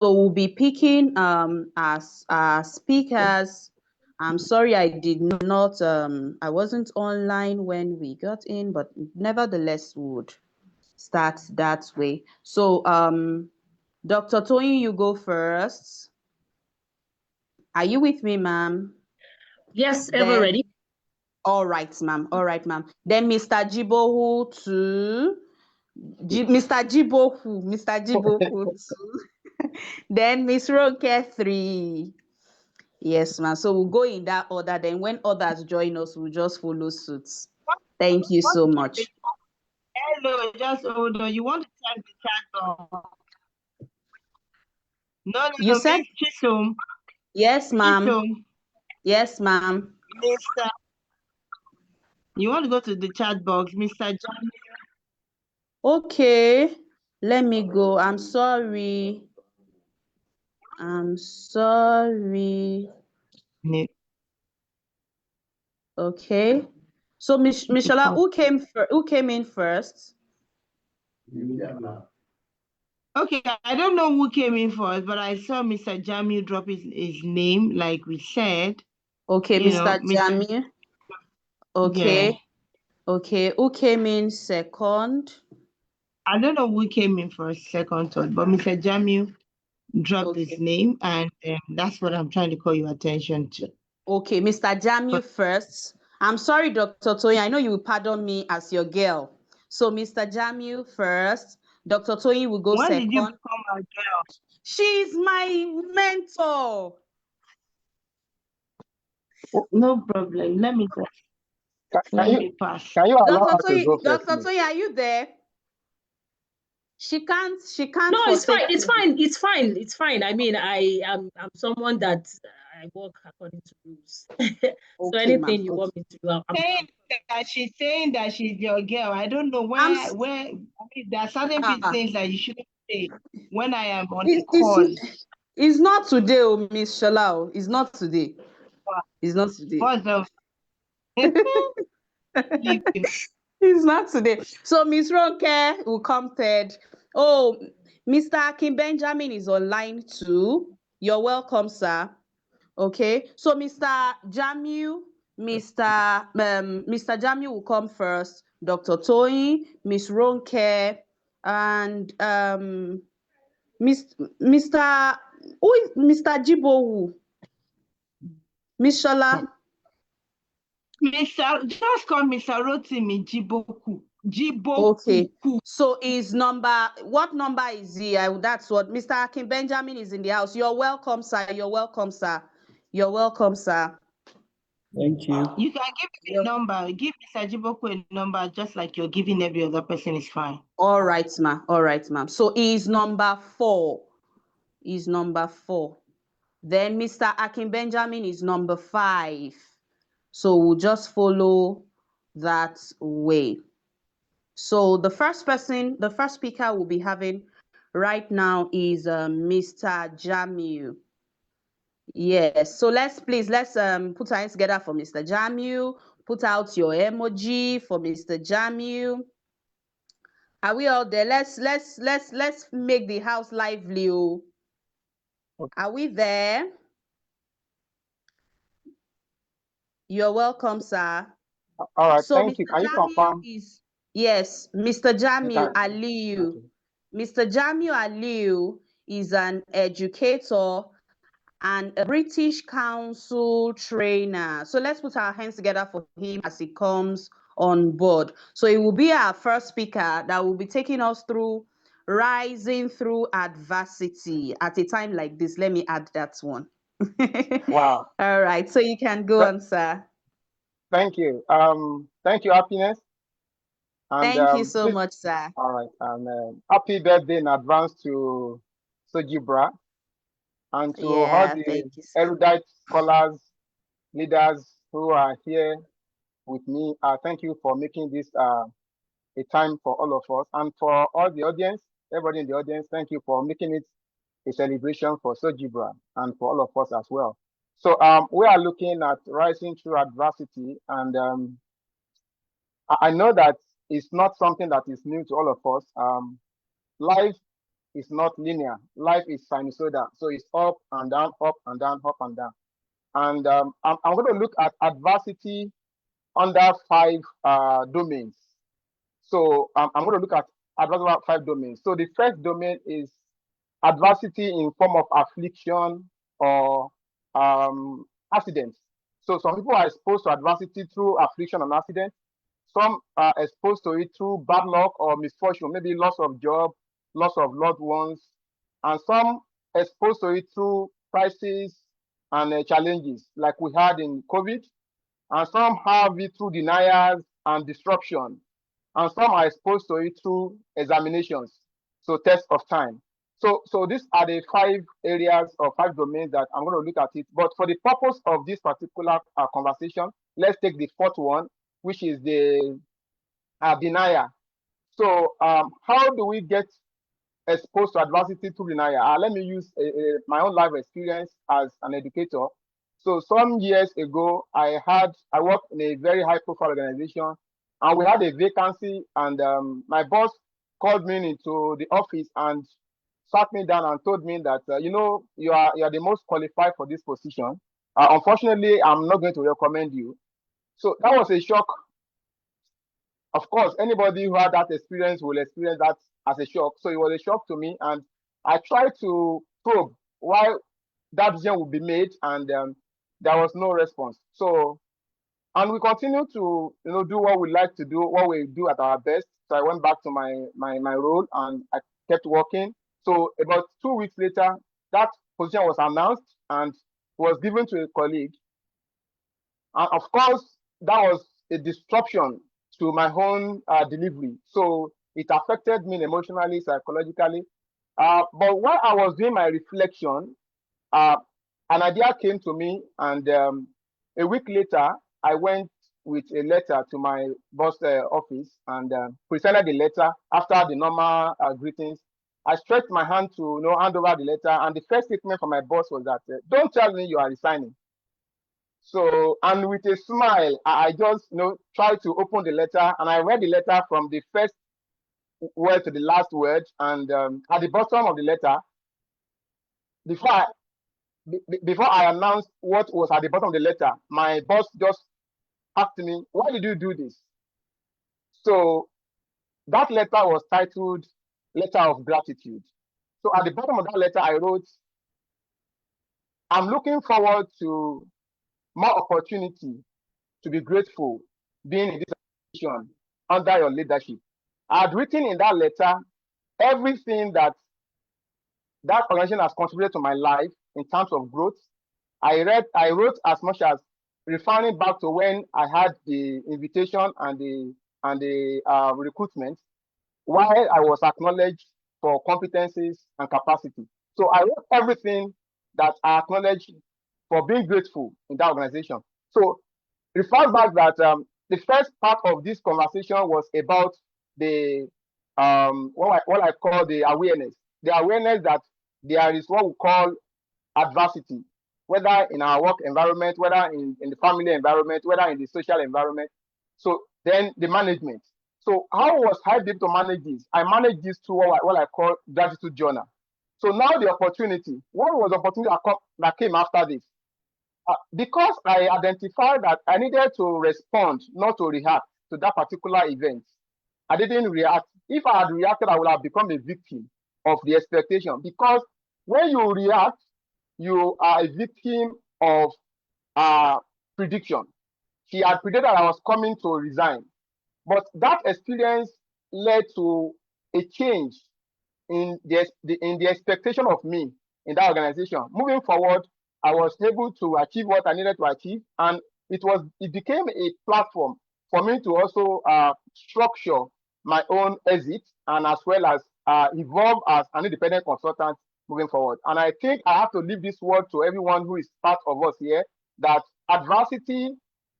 we'll be picking as speakers. I'm sorry I did not I wasn't online when we got in, but nevertheless would start that way. So Dr. Tony, you go first. Are you with me, ma'am? Yes, ever Then ready. all right, ma'am. All right, ma'am. Then Mr. Jibohu to Mr. Jibohu 2. Then Miss Ronke 3. Yes, ma'am. So we'll go in that order. Then when others join us, we'll just follow suit. Thank you so much. Hello, just hold on. You want to type the chat box? No, You said Miss Chisom. yes, ma'am. Chisom. Yes, ma'am. Mr. You want to go to the chat box, Mr. John? Okay. Let me go. I'm sorry. I'm sorry. Okay. So Mishala, who came in first? Okay, I don't know who came in first, but I saw Mr. Jamil drop his name, like we said. Okay, You Mr. know, Jamil. Okay. Yeah. Okay. Who came in second? I don't know who came in first, second, third, but Mr. Jamil dropped his name, and that's what I'm trying to call your attention to. Okay, Mr. Jamil first. I'm sorry, Dr. Toyin. I know you will pardon me as your girl. So Mr. Jamil first. Dr. Toyin will go When second. did you become a girl? She's my mentor. No problem. Let me pass. Can you allow her to go Dr. first? Toyin, are you there? She can't No, it's fine. forsake It's you. fine. It's fine. It's fine. I mean, I'm someone that I work according to rules. So Okay, anything ma'am. you want me to do, She's saying that she's your girl. I don't know where I mean, there are certain things that you shouldn't say when I am on the call. It's not today, oh, Miss Shala. It's not today. It's not today. It's not today. So Miss Ronke will come third. Oh, Mr. Akin Benjamin is online too. You're welcome, sir. Okay. So Mr. Jamiu, Mr. Jamiu will come first. Dr. Toyin, Miss Ronke, and Mr. Who is Mr. Jibowu? Miss Shola. Just call Mr. Rotimi Jiboku. Okay. So what number is he? That's what Mr. Akin Benjamin is in the house. You're welcome, sir. You're welcome, sir. You're welcome, sir. Thank you. You can give me a number. Give Mr. Jiboku a number, just like you're giving every other person is fine. All right, ma'am. All right, ma'am. So he's number 4. He's number 4. Then Mr. Akin Benjamin is number 5. So we'll just follow that way. So the first speaker we'll be having right now is Mr. Jamil. Yes, so let's put our hands together for Mr. Jamil. Put out your emoji for Mr. Jamil. Are we all there? Let's make the house lively. Are we there? You're welcome, sir. All right, so thank Mr. you. Can you Jamil confirm? Yes, Mr. Jamil Okay. Aliyu. Okay. Mr. Jamil Aliyu is an educator and a British Council trainer. So let's put our hands together for him as he comes on board. So it will be our first speaker that will be taking us through rising through adversity at a time like this. Let me add that one. Wow. All right, so you can go on, sir. Thank you. Thank you, Happiness. And thank you so much, sir. All right. And happy birthday in advance to Sogebra and to all the erudite scholars, leaders who are here with me. Thank you for making this a time for all of us, and for all the audience, everybody in the audience. Thank you for making it a celebration for Sogebra and for all of us as well. So we are looking at rising through adversity, and I know that it's not something that is new to all of us. Life is not linear. Life is sinusoidal. So it's up and down, up and down, up and down. And I'm going to look at adversity under 5 domains. So I'm going to look at adversity under 5 domains. So the first domain is adversity in form of affliction or accidents. So some people are exposed to adversity through affliction and accident. Some are exposed to it through bad luck or misfortune, maybe loss of job, loss of loved ones, and some exposed to it through crises and challenges like we had in COVID, and some have it through denials and disruption, and some are exposed to it through examinations, so test of time. So these are the 5 areas or 5 domains that I'm going to look at it. But for the purpose of this particular conversation, let's take the 4th one, which is the denier. So how do we get exposed to adversity through denier? Let me use my own life experience as an educator. So some years ago, I worked in a very high profile organization, and we had a vacancy, and my boss called me into the office and sat me down and told me that you are the most qualified for this position. Unfortunately, I'm not going to recommend you. So that was a shock. Of course, anybody who had that experience will experience that as a shock. So it was a shock to me, and I tried to probe why that decision would be made, and there was no response. So, and we continue to do what we like to do, what we do at our best. So I went back to my role, and I kept working. So about 2 weeks later, that position was announced and was given to a colleague. And of course, that was a disruption to my own delivery. So it affected me emotionally, psychologically. But while I was doing my reflection, an idea came to me, and a week later, I went with a letter to my boss office and presented the letter after the normal greetings. I stretched my hand to hand over the letter, and the first statement from my boss was that, "Don't tell me you are resigning." So, and with a smile, I just tried to open the letter, and I read the letter from the first word to the last word. And at the bottom of the letter, before I announced what was at the bottom of the letter, my boss just asked me, "Why did you do this?" So that letter was titled Letter of Gratitude. So at the bottom of that letter, I wrote, "I'm looking forward to more opportunity to be grateful being in this position under your leadership." I had written in that letter everything that organization has contributed to my life in terms of growth. I wrote as much as referring back to when I had the invitation and the recruitment, while I was acknowledged for competencies and capacity. So I wrote everything that I acknowledged for being grateful in that organization. So refer back that the first part of this conversation was about the what I call the awareness that there is what we call adversity, whether in our work environment, whether in the family environment, whether in the social environment. So then the management. So how was I able to manage this? I managed this through what I call gratitude journal. So now the opportunity. What was the opportunity that came after this? Because I identified that I needed to respond, not to react to that particular event. I didn't react. If I had reacted, I would have become a victim of the expectation. Because when you react, you are a victim of prediction. She had predicted that I was coming to resign. But that experience led to a change in the expectation of me in that organization. Moving forward, I was able to achieve what I needed to achieve, and it became a platform for me to also structure my own exit, and as well as evolve as an independent consultant moving forward. And I think I have to leave this word to everyone who is part of us here, that adversity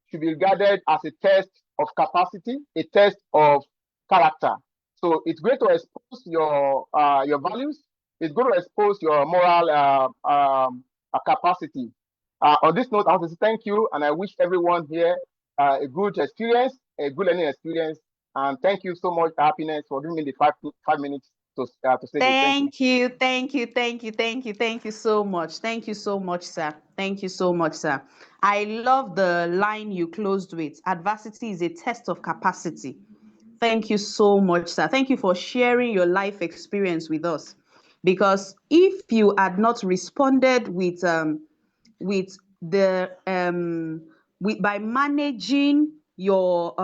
should be regarded as a test of capacity, a test of character. So it's going to expose your values. It's going to expose your moral capacity. On this note, I want to say thank you, and I wish everyone here a good experience, a good learning experience. And thank you so much, Happiness, for giving me the five minutes to say this. Thank you, thank you, thank you, thank you, thank you so much. Thank you so much, sir. Thank you so much, sir. I love the line you closed with. Adversity is a test of capacity. Thank you so much, sir. Thank you for sharing your life experience with us. Because if you had not responded with the by managing your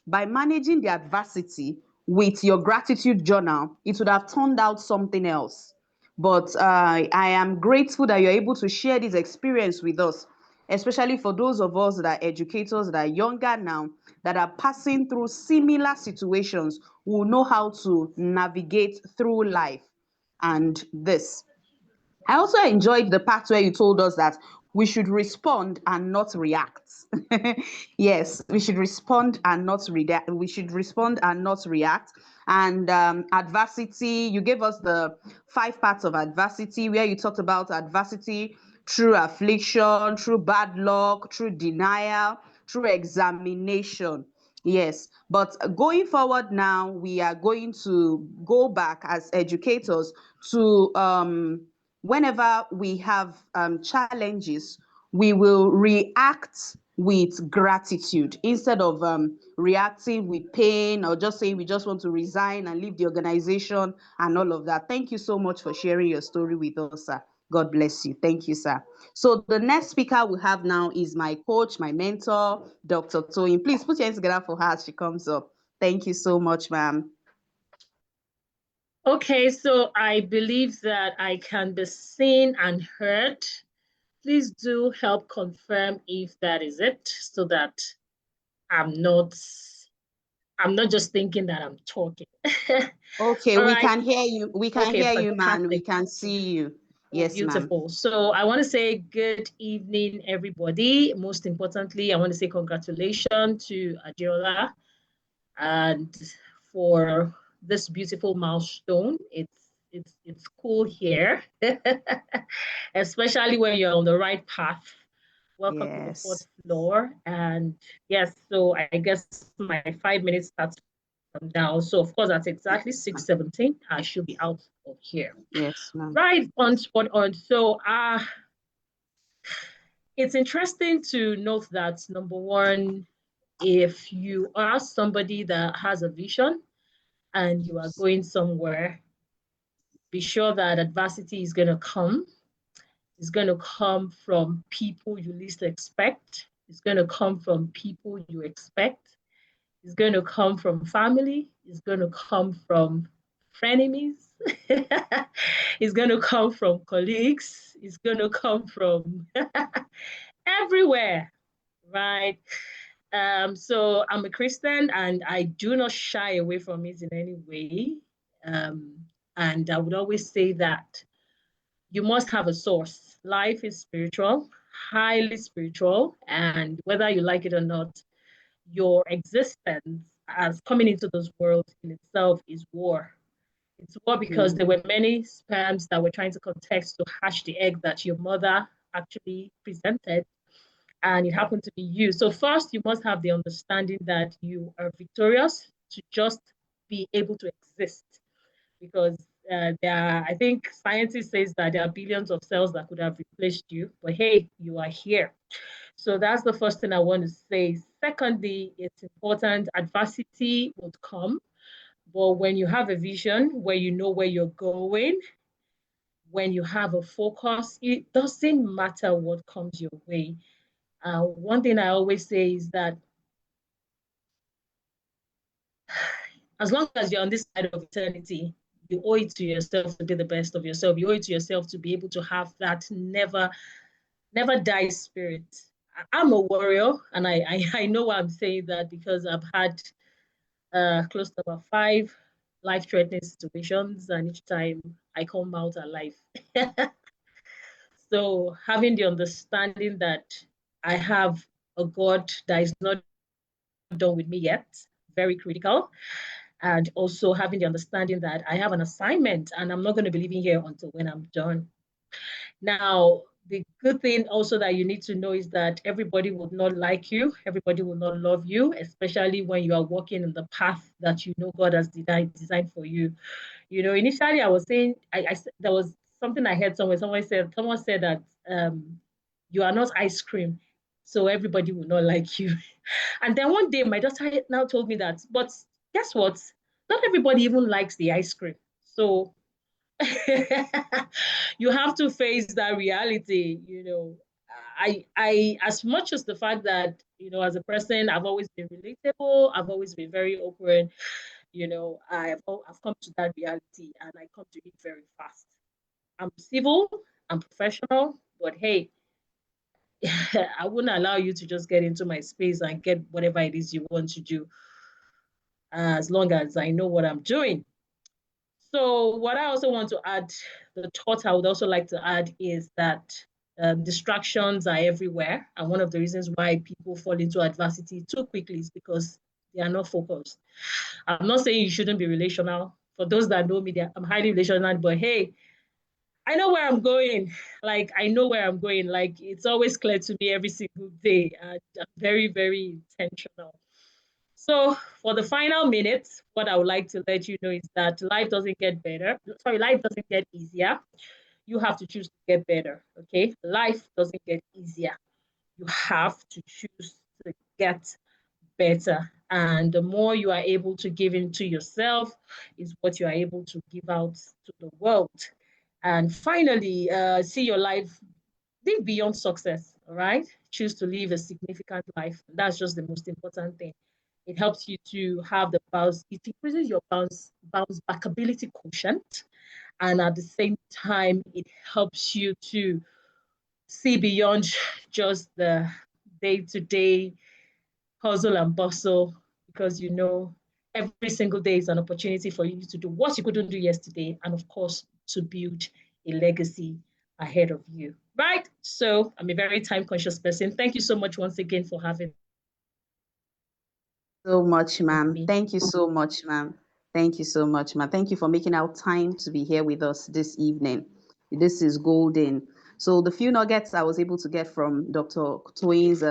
by managing the adversity with your gratitude journal, it would have turned out something else. But I am grateful that you're able to share this experience with us, especially for those of us that are educators that are younger now, that are passing through similar situations, who know how to navigate through life and this. I also enjoyed the part where you told us that we should respond and not react. Yes, we should respond and not react. We should respond and not react. And adversity, you gave us the 5 parts of adversity, where you talked about adversity through affliction, through bad luck, through denial, through examination. Yes, but going forward now, we are going to go back as educators to whenever we have challenges, we will react with gratitude instead of reacting with pain, or just saying we just want to resign and leave the organization and all of that. Thank you so much for sharing your story with us, sir. God bless you. Thank you, sir. So the next speaker we have now is my coach, my mentor, Dr. Toyin. Please put your hands together for her as she comes up. Thank you so much, ma'am. Okay, so I believe that I can be seen and heard. Please do help confirm if that is it, so that I'm not just thinking that I'm talking. Okay, All we right. can hear you. We can Okay, hear you, man. We fantastic. can see you. Oh, Yes, ma'am. beautiful. So I want to say good evening, everybody. Most importantly, I want to say congratulations to Adiola and for this beautiful milestone. It's cool here, especially when you're on the right path. Welcome to the 4th Yes. floor. And yes, so I guess my 5 minutes starts from now. So of course, at exactly 6:17, I should be out of here. Yes, ma'am. Right on, spot on. So it's interesting to note that, number one, if you are somebody that has a vision and you are going somewhere, be sure that adversity is going to come. It's going to come from people you least expect. It's going to come from people you expect. It's going to come from family. It's going to come from frenemies. It's going to come from colleagues. It's going to come from everywhere, right? So I'm a Christian and I do not shy away from it in any way. And I would always say that you must have a source. Life is spiritual, highly spiritual, and whether you like it or not, your existence as coming into this world in itself is war. It's war because there were many sperms that were trying to contest to hatch the egg that your mother actually presented, and it happened to be you. So first, you must have the understanding that you are victorious to just be able to exist, because I think scientists says that there are billions of cells that could have replaced you, but hey, you are here. So that's the first thing I want to say. Secondly, it's important. Adversity would come, but when you have a vision, where you know where you're going, when you have a focus, it doesn't matter what comes your way. One thing I always say is that as long as you're on this side of eternity, you owe it to yourself to be the best of yourself. You owe it to yourself to be able to have that never die spirit. I'm a warrior, and I know why I'm saying that, because I've had close to about 5 life-threatening situations, and each time I come out alive. So having the understanding that I have a God that is not done with me yet, very critical. And also having the understanding that I have an assignment and I'm not going to be living here until when I'm done. Now, the good thing also that you need to know is that everybody will not like you. Everybody will not love you, especially when you are walking in the path that you know God has designed for you. You know, initially I was saying, there was something I heard somewhere. Someone said that you are not ice cream, so everybody will not like you. And then one day my daughter now told me that, but guess what? Not everybody even likes the ice cream. So you have to face that reality, you know. I as much as the fact that, you know, as a person, I've always been relatable, I've always been very open, you know, I've come to that reality, and I come to it very fast. I'm civil, I'm professional, but hey, I wouldn't allow you to just get into my space and get whatever it is you want to do, as long as I know what I'm doing. So what I also want to add, the thought I would also like to add is that distractions are everywhere. And one of the reasons why people fall into adversity too quickly is because they are not focused. I'm not saying you shouldn't be relational. For those that know me, I'm highly relational, but hey, I know where I'm going. Like, I know where I'm going. Like, it's always clear to me every single day. I'm very, very intentional. So for the final minutes, what I would like to let you know is that life doesn't get better. Sorry, life doesn't get easier. You have to choose to get better, okay? Life doesn't get easier. You have to choose to get better. And the more you are able to give into yourself is what you are able to give out to the world. And finally, see your life, live beyond success, all right? Choose to live a significant life. That's just the most important thing. It helps you to have the bounce, it increases your bounce backability quotient. And at the same time, it helps you to see beyond just the day-to-day hustle and bustle, because you know every single day is an opportunity for you to do what you couldn't do yesterday, and of course to build a legacy ahead of you, right? So I'm a very time conscious person. Thank you so much once again for having So much, ma'am. me. Thank you so much, ma'am. Thank you so much, ma'am. Thank you for making out time to be here with us this evening. This is golden. So the few nuggets I was able to get from Dr. Toyin's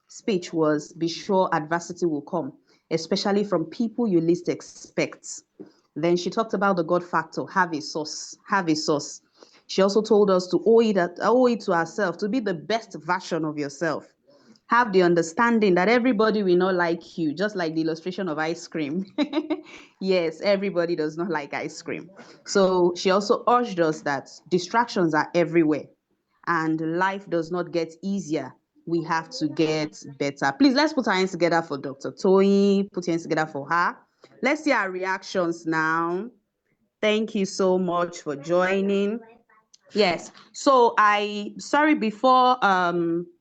speech was, be sure adversity will come, especially from people you least expect. Then she talked about the God factor, have a source, have a source. She also told us to owe it to ourselves, to be the best version of yourself. Have the understanding that everybody will not like you, just like the illustration of ice cream. Yes, everybody does not like ice cream. So she also urged us that distractions are everywhere and life does not get easier. We have to get better. Please, let's put our hands together for Dr. Toyin. Put your hands together for her. Let's see our reactions now. Thank you so much for joining. Yes. So sorry, before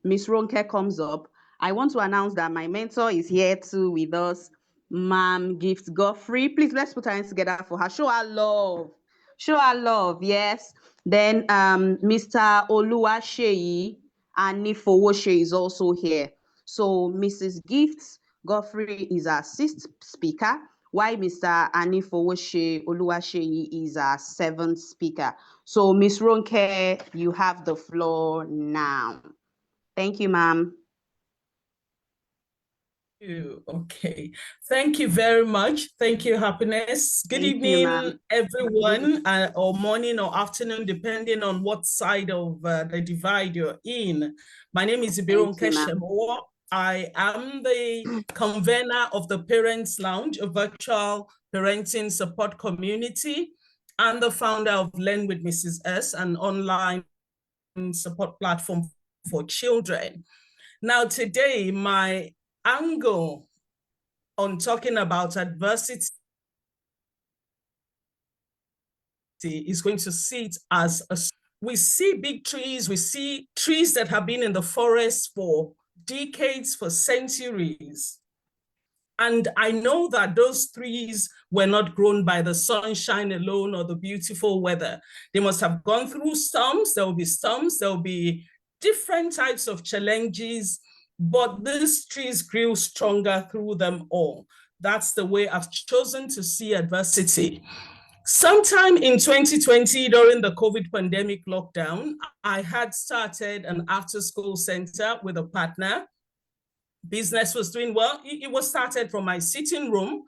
Miss Ronke comes up, I want to announce that my mentor is here too with us, Ma'am Gift Godfrey. Please, let's put our hands together for her. Show her love. Show her love, yes. Then Mr. Oluwaseyi Anifowoshe is also here. So Mrs. Gift Godfrey is our sixth speaker, while Mr. Anifowoshe Oluwaseyi is our seventh speaker. So, Ms. Ronke, you have the floor now. Thank you, ma'am. Okay, thank you very much. Thank you, Happiness. Good evening, everyone, or morning or afternoon, depending on what side of the divide you're in. My name is Ronke Shemowo. I am the convener of the Parents Lounge, a virtual parenting support community, and the founder of Learn with Mrs. S, an online support platform for children. Now, today, my angle on talking about adversity is going to see it as we see big trees, we see trees that have been in the forest for decades, for centuries. And I know that those trees were not grown by the sunshine alone or the beautiful weather. They must have gone through storms. There will be storms, there will be different types of challenges, but these trees grew stronger through them all. That's the way I've chosen to see adversity. Sometime in 2020, during the COVID pandemic lockdown, I had started an after-school center with a partner. Business was doing well. It was started from my sitting room.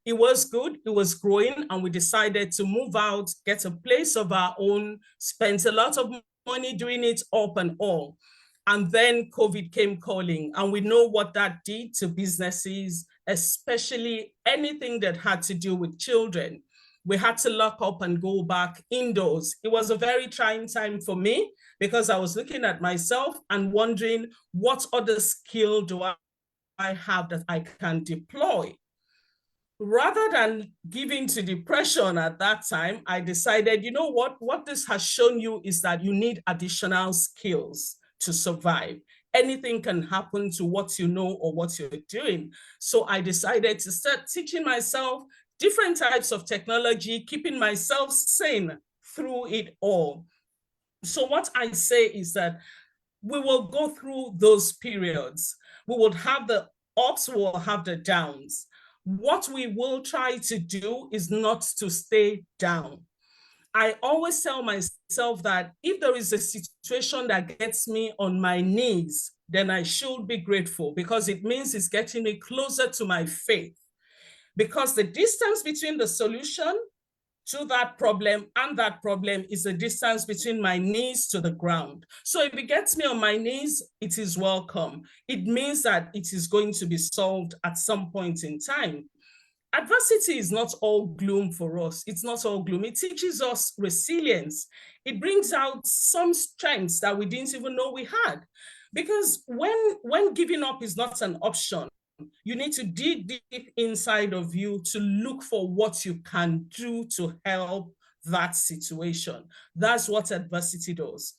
It was good, it was growing, and we decided to move out, get a place of our own, spent a lot of money doing it up and all. And then COVID came calling, and we know what that did to businesses, especially anything that had to do with children. We had to lock up and go back indoors. It was a very trying time for me because I was looking at myself and wondering, what other skill do I have that I can deploy? Rather than giving to depression at that time, I decided, you know what this has shown you is that you need additional skills to survive. Anything can happen to what you know or what you're doing. So I decided to start teaching myself different types of technology, keeping myself sane through it all. So what I say is that we will go through those periods. We will have the ups, we will have the downs. What we will try to do is not to stay down. I always tell myself that if there is a situation that gets me on my knees, then I should be grateful because it means it's getting me closer to my faith. Because the distance between the solution to that problem and that problem is the distance between my knees to the ground. So if it gets me on my knees, it is welcome. It means that it is going to be solved at some point in time. Adversity is not all gloom for us. It's not all gloom. It teaches us resilience. It brings out some strengths that we didn't even know we had. Because when giving up is not an option, you need to dig deep inside of you to look for what you can do to help that situation. That's what adversity does.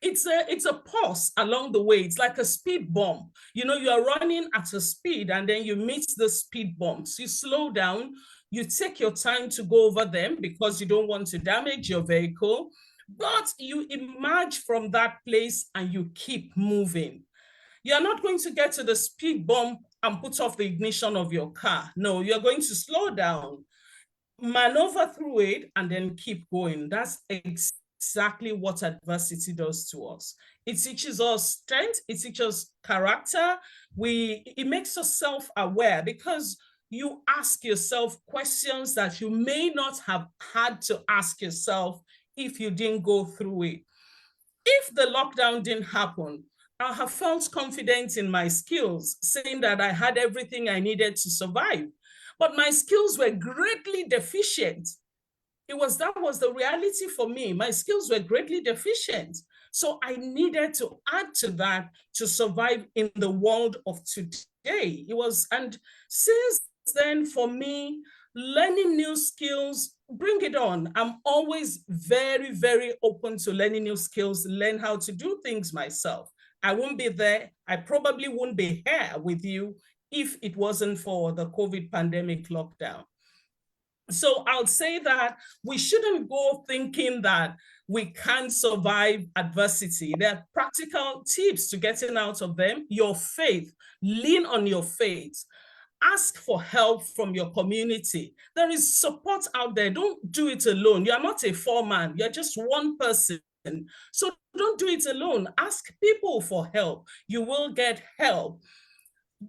It's a pause along the way. It's like a speed bump. You know, you are running at a speed and then you meet the speed bumps. You slow down, you take your time to go over them because you don't want to damage your vehicle, but you emerge from that place and you keep moving. You're not going to get to the speed bump and put off the ignition of your car. No, you're going to slow down, maneuver through it, and then keep going. That's exactly what adversity does to us. It teaches us strength, it teaches character. It makes us self-aware because you ask yourself questions that you may not have had to ask yourself if you didn't go through it. If the lockdown didn't happen, I have felt confident in my skills, saying that I had everything I needed to survive. But my skills were greatly deficient. That was the reality for me. My skills were greatly deficient. So I needed to add to that to survive in the world of today. And since then, for me, learning new skills, bring it on. I'm always very, very open to learning new skills, learn how to do things myself. I won't be there. I probably wouldn't be here with you if it wasn't for the COVID pandemic lockdown. So I'll say that we shouldn't go thinking that we can't survive adversity. There are practical tips to getting out of them. Your faith, lean on your faith. Ask for help from your community. There is support out there. Don't do it alone. You're not a foreman. You're just one person. So don't do it alone. Ask people for help. You will get help.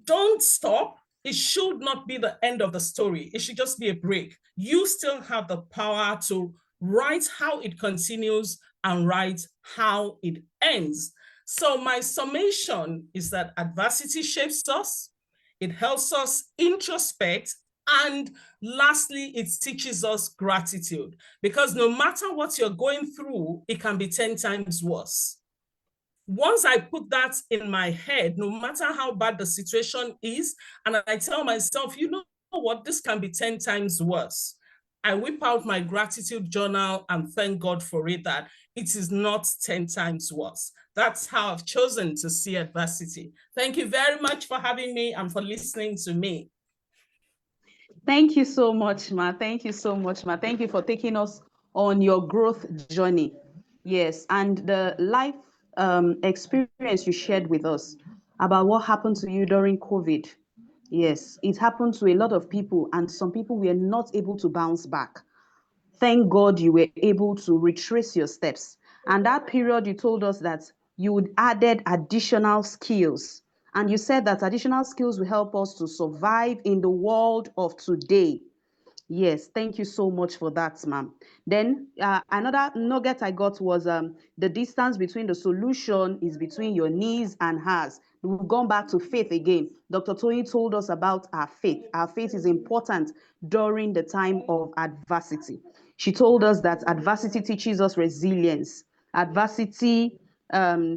Don't stop. It should not be the end of the story. It should just be a break. You still have the power to write how it continues and write how it ends. So my summation is that adversity shapes us. It helps us introspect. And lastly, it teaches us gratitude, because no matter what you're going through, it can be 10 times worse. Once I put that in my head, no matter how bad the situation is, and I tell myself, you know what, this can be 10 times worse. I whip out my gratitude journal and thank God for it, that it is not 10 times worse. That's how I've chosen to see adversity. Thank you very much for having me and for listening to me. Thank you so much, Ma. Thank you so much, Ma. Thank you for taking us on your growth journey. Yes, and the life experience you shared with us about what happened to you during COVID. Yes, it happened to a lot of people, and some people were not able to bounce back thank God you were able to retrace your steps. And that period, you told us that you would added additional skills. And you said that additional skills will help us to survive in the world of today. Yes, thank you so much for that, ma'am. Then another nugget I got was the distance between the solution is between your knees and hers. We've gone back to faith again. Dr. Toyin told us about our faith. Our faith is important during the time of adversity. She told us that adversity teaches us resilience. Adversity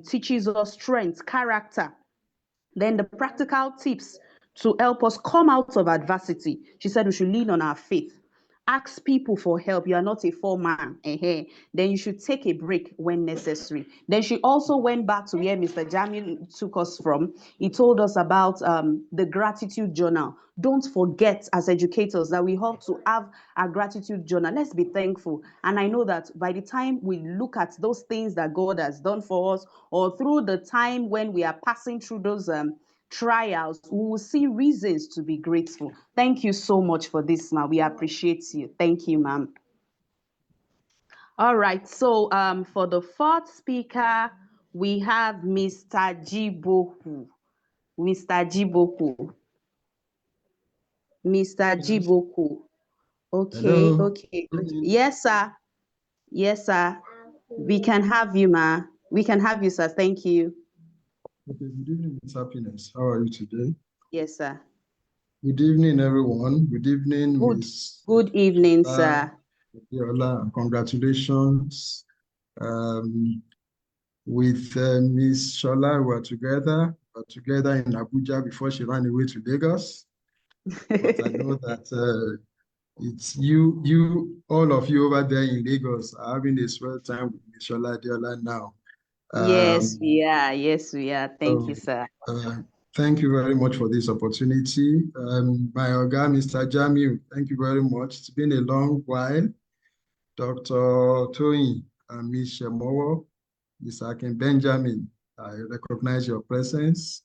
teaches us strength, character. Then the practical tips to help us come out of adversity. She said we should lean on our faith. Ask people for help. You are not a foreman. Then you should take a break when necessary. Then she also went back to where Mr. Jamin took us from. He told us about the gratitude journal. Don't forget, as educators, that we have to have a gratitude journal. Let's be thankful. And I know that by the time we look at those things that God has done for us, or through the time when we are passing through those trials, we will see reasons to be grateful. Thank you so much for this, ma'am. We appreciate you. Thank you, ma'am. All right, so for the fourth speaker, we have Mr. Jiboku. Mr. Jiboku. Mr. Jiboku. Okay, Hello. okay. Yes, sir. Yes, sir. We can have you, ma. We can have you, sir. Thank you. Okay, good evening, Miss Happiness. How are you today? Yes, sir. Good evening, everyone. Good evening, Miss. Good evening, sir. Yola, congratulations. With Miss Shola, we're together in Abuja before she ran away to Lagos. But I know that it's you, all of you over there in Lagos are having a swell time with Miss Shola Diola now. Yes, we are. Yes, we are. Thank you, sir. Thank you very much for this opportunity. My Oga, Mr. Jamiu, thank you very much. It's been a long while. Dr. Toyin and Ms. Shemowo, Mr. Akin Benjamin, I recognize your presence.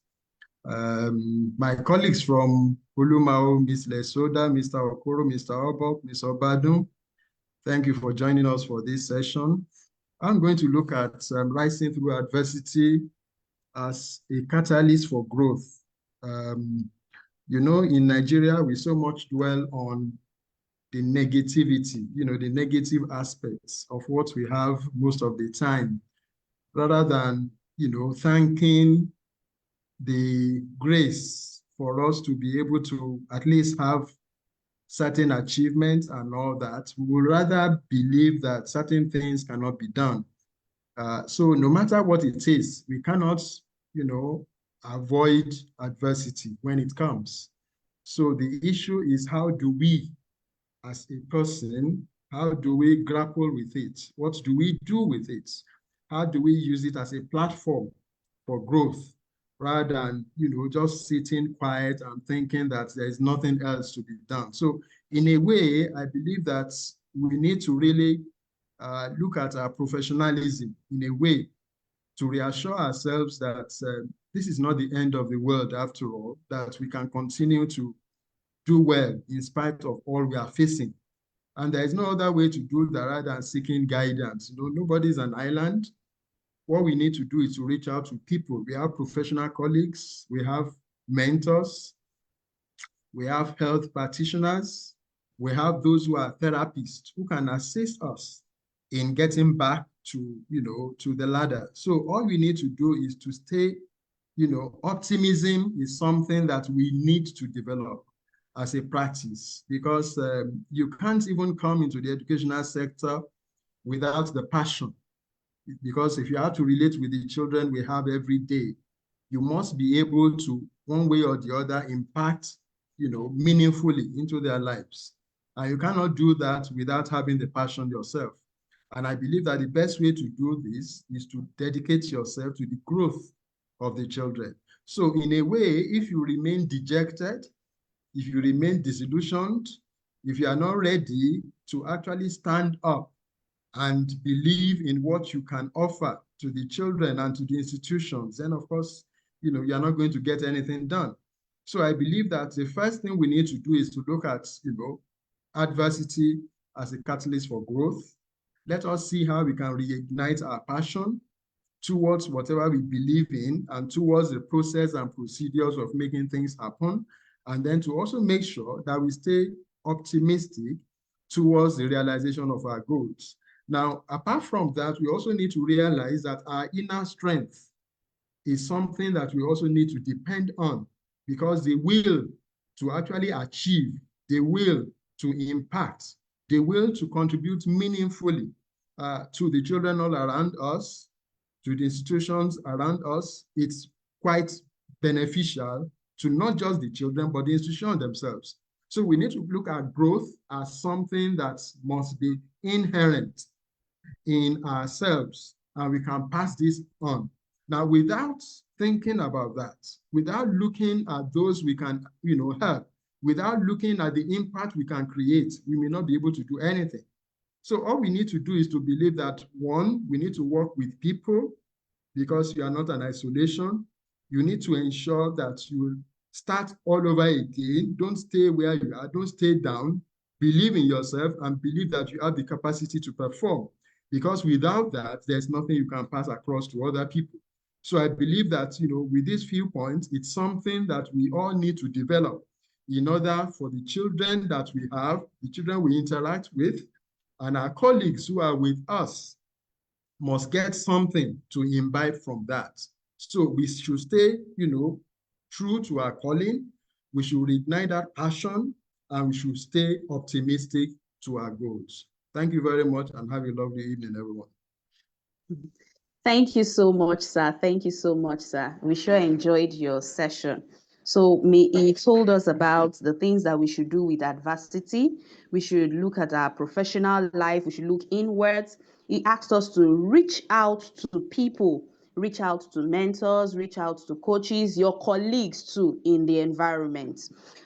My colleagues from Ulumau, Ms. Lesoda, Mr. Okoro, Mr. Obok, Ms. Obadun, thank you for joining us for this session. I'm going to look at rising through adversity as a catalyst for growth. You know, in Nigeria, we so much dwell on the negativity, the negative aspects of what we have most of the time, rather than, thanking the grace for us to be able to at least have certain achievements and all that. We would rather believe that certain things cannot be done. So no matter what it is, we cannot, avoid adversity when it comes. So the issue is, how do we, as a person, how do we grapple with it? What do we do with it? How do we use it as a platform for growth, rather than, just sitting quiet and thinking that there is nothing else to be done? So in a way, I believe that we need to really look at our professionalism in a way to reassure ourselves that this is not the end of the world after all, that we can continue to do well in spite of all we are facing. And there is no other way to do that rather than seeking guidance. Nobody's an island. What we need to do is to reach out to people. We have professional colleagues, we have mentors, we have health practitioners, we have those who are therapists who can assist us in getting back to, to the ladder. So all we need to do is to stay, optimism is something that we need to develop as a practice, because you can't even come into the educational sector without the passion. Because if you have to relate with the children we have every day, you must be able to, one way or the other, impact, meaningfully into their lives. And you cannot do that without having the passion yourself. And I believe that the best way to do this is to dedicate yourself to the growth of the children. So in a way, if you remain dejected, if you remain disillusioned, if you are not ready to actually stand up and believe in what you can offer to the children and to the institutions, then of course, you're not going to get anything done. So I believe that the first thing we need to do is to look at, adversity as a catalyst for growth. Let us see how we can reignite our passion towards whatever we believe in and towards the process and procedures of making things happen. And then to also make sure that we stay optimistic towards the realization of our goals. Now, apart from that, we also need to realize that our inner strength is something that we also need to depend on, because the will to actually achieve, the will to impact, the will to contribute meaningfully to the children all around us, to the institutions around us, it's quite beneficial to not just the children, but the institutions themselves. So we need to look at growth as something that must be inherent in ourselves, and we can pass this on. Now, without thinking about that, without looking at those we can, help, without looking at the impact we can create, we may not be able to do anything. So all we need to do is to believe that, one, we need to work with people, because you are not in isolation. You need to ensure that you start all over again. Don't stay where you are. Don't stay down. Believe in yourself and believe that you have the capacity to perform, because without that, there's nothing you can pass across to other people. So I believe that, with these few points, it's something that we all need to develop in order for the children that we have, the children we interact with, and our colleagues who are with us must get something to imbibe from that. So we should stay, true to our calling. We should reignite that passion, and we should stay optimistic to our goals. Thank you very much, and have a lovely evening, everyone. Thank you so much, sir. Thank you so much, sir. We sure enjoyed your session. So he told us about the things that we should do with adversity. We should look at our professional life. We should look inwards. He asked us to reach out to people, reach out to mentors, reach out to coaches, your colleagues too in the environment.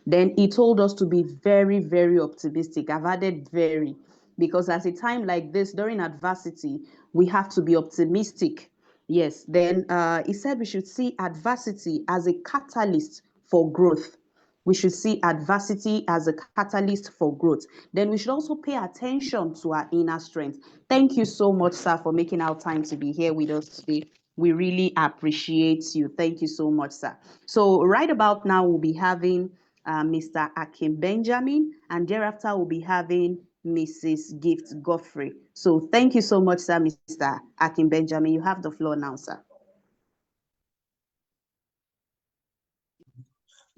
Then he told us to be very, very optimistic. I've added very, because at a time like this, during adversity, we have to be optimistic. Yes. Then he said we should see adversity as a catalyst for growth. We should see adversity as a catalyst for growth. Then we should also pay attention to our inner strength. Thank you so much, sir, for making our time to be here with us today. We really appreciate you. Thank you so much, sir. So right about now, we'll be having Mr. Akin Benjamin, and thereafter we'll be having Mrs. Gift Godfrey. So thank you so much, sir, Mr. Akin Benjamin. You have the floor now, sir.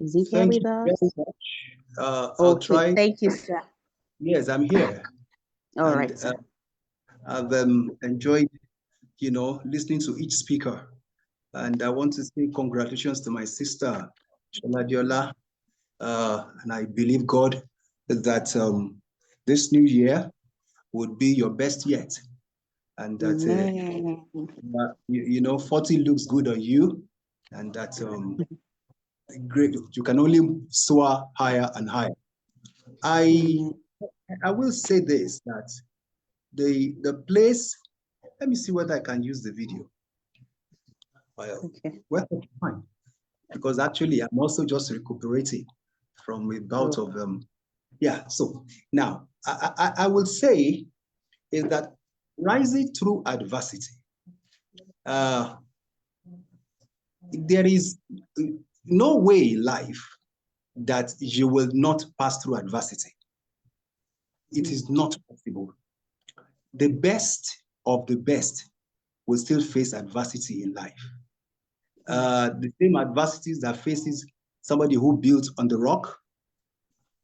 Is he here with us? I'll try. Thank you, sir. Yes, I'm here. All right, sir. I've enjoyed, listening to each speaker. And I want to say congratulations to my sister, Sholadiola. And I believe God that this new year would be your best yet. And that, 40 looks good on you. And that great, you can only soar higher and higher. I will say this, that the place, let me see whether I can use the video. Well, fine. Because actually I'm also just recuperating from a bout of so now I will say is that rising through adversity, there is no way in life that you will not pass through adversity. It is not possible. The best of the best will still face adversity in life. The same adversities that faces somebody who built on the rock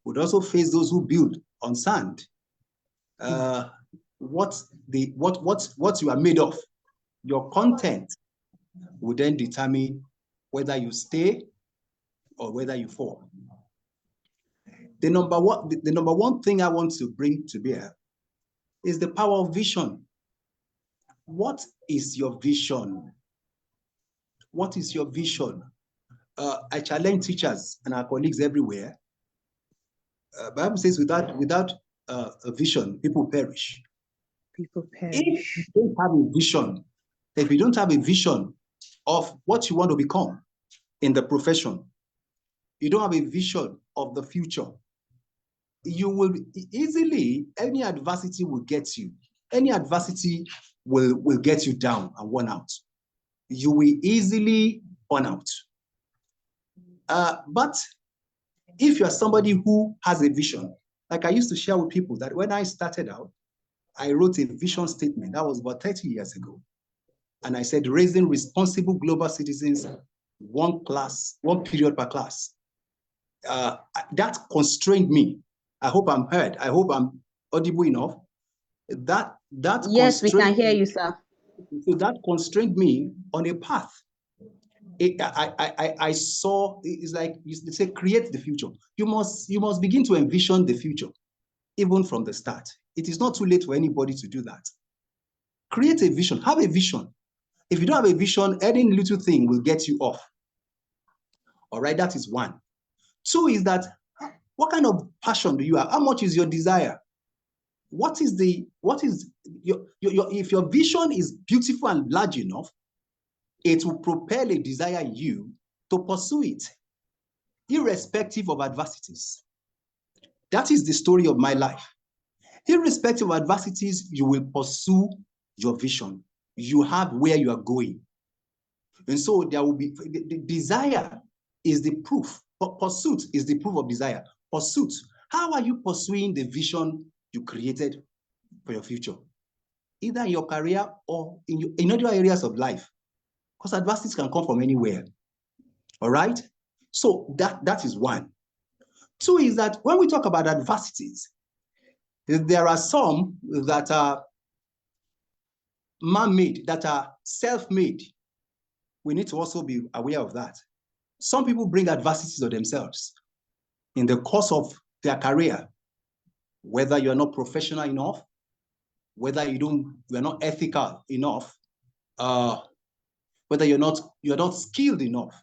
would also face those who build on sand. What you are made of, your content will then determine whether you stay or whether you fall. The number one thing I want to bring to bear is the power of vision. What is your vision? What is your vision? I challenge teachers and our colleagues everywhere. Bible says without a vision, people perish. People perish. If you don't have a vision, if you don't have a vision of what you want to become in the profession, you don't have a vision of the future, you will easily, any adversity will get you. Any adversity will get you down and worn out. You will easily burn out. But if you're somebody who has a vision, like I used to share with people that when I started out, I wrote a vision statement. That was about 30 years ago. And I said, raising responsible global citizens, one period per class. That constrained me. I hope I'm heard. I hope I'm audible enough. Yes, we can hear you, sir. So that constrained me on a path. I saw, it's like you say, create the future. You must begin to envision the future, even from the start. It is not too late for anybody to do that. Create a vision, have a vision. If you don't have a vision, any little thing will get you off. All right, that is one. Two is that, what kind of passion do you have? How much is your desire? If your vision is beautiful and large enough, it will propel a desire in you to pursue it, irrespective of adversities. That is the story of my life. Irrespective of adversities, you will pursue your vision. You have where you are going. And so there will be, the desire is the proof. Pursuit is the proof of desire. Pursuit. How are you pursuing the vision you created for your future? Either in your career or in other areas of life. Because adversities can come from anywhere. All right? So that is one. Two is that when we talk about adversities, there are some that are man-made, that are self-made. We need to also be aware of that. Some people bring adversities on themselves in the course of their career, whether you're not professional enough, whether you're not ethical enough, whether you're not skilled enough.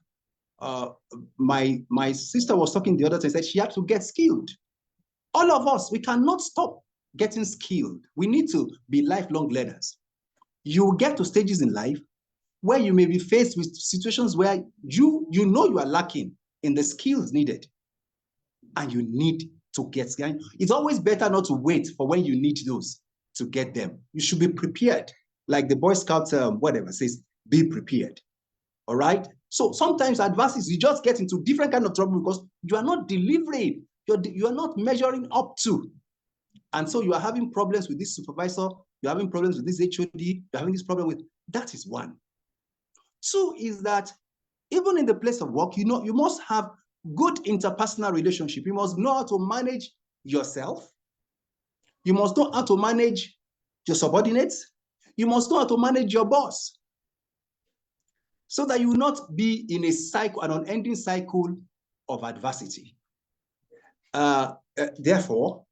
My sister was talking the other day, said she had to get skilled. All of us, we cannot stop getting skilled. We need to be lifelong learners. You get to stages in life where you may be faced with situations where you know you are lacking in the skills needed, and you need to get skilled. It's always better not to wait for when you need those to get them. You should be prepared. Like the Boy Scout whatever says, be prepared. All right? So sometimes adversities, you just get into different kind of trouble because you are not delivering. You are not measuring up to. And so you are having problems with this supervisor, you're having problems with this HOD, you're having this problem with, that is one. Two is that even in the place of work, you must have good interpersonal relationship. You must know how to manage yourself. You must know how to manage your subordinates. You must know how to manage your boss, so that you will not be in a cycle, an unending cycle of adversity. Therefore,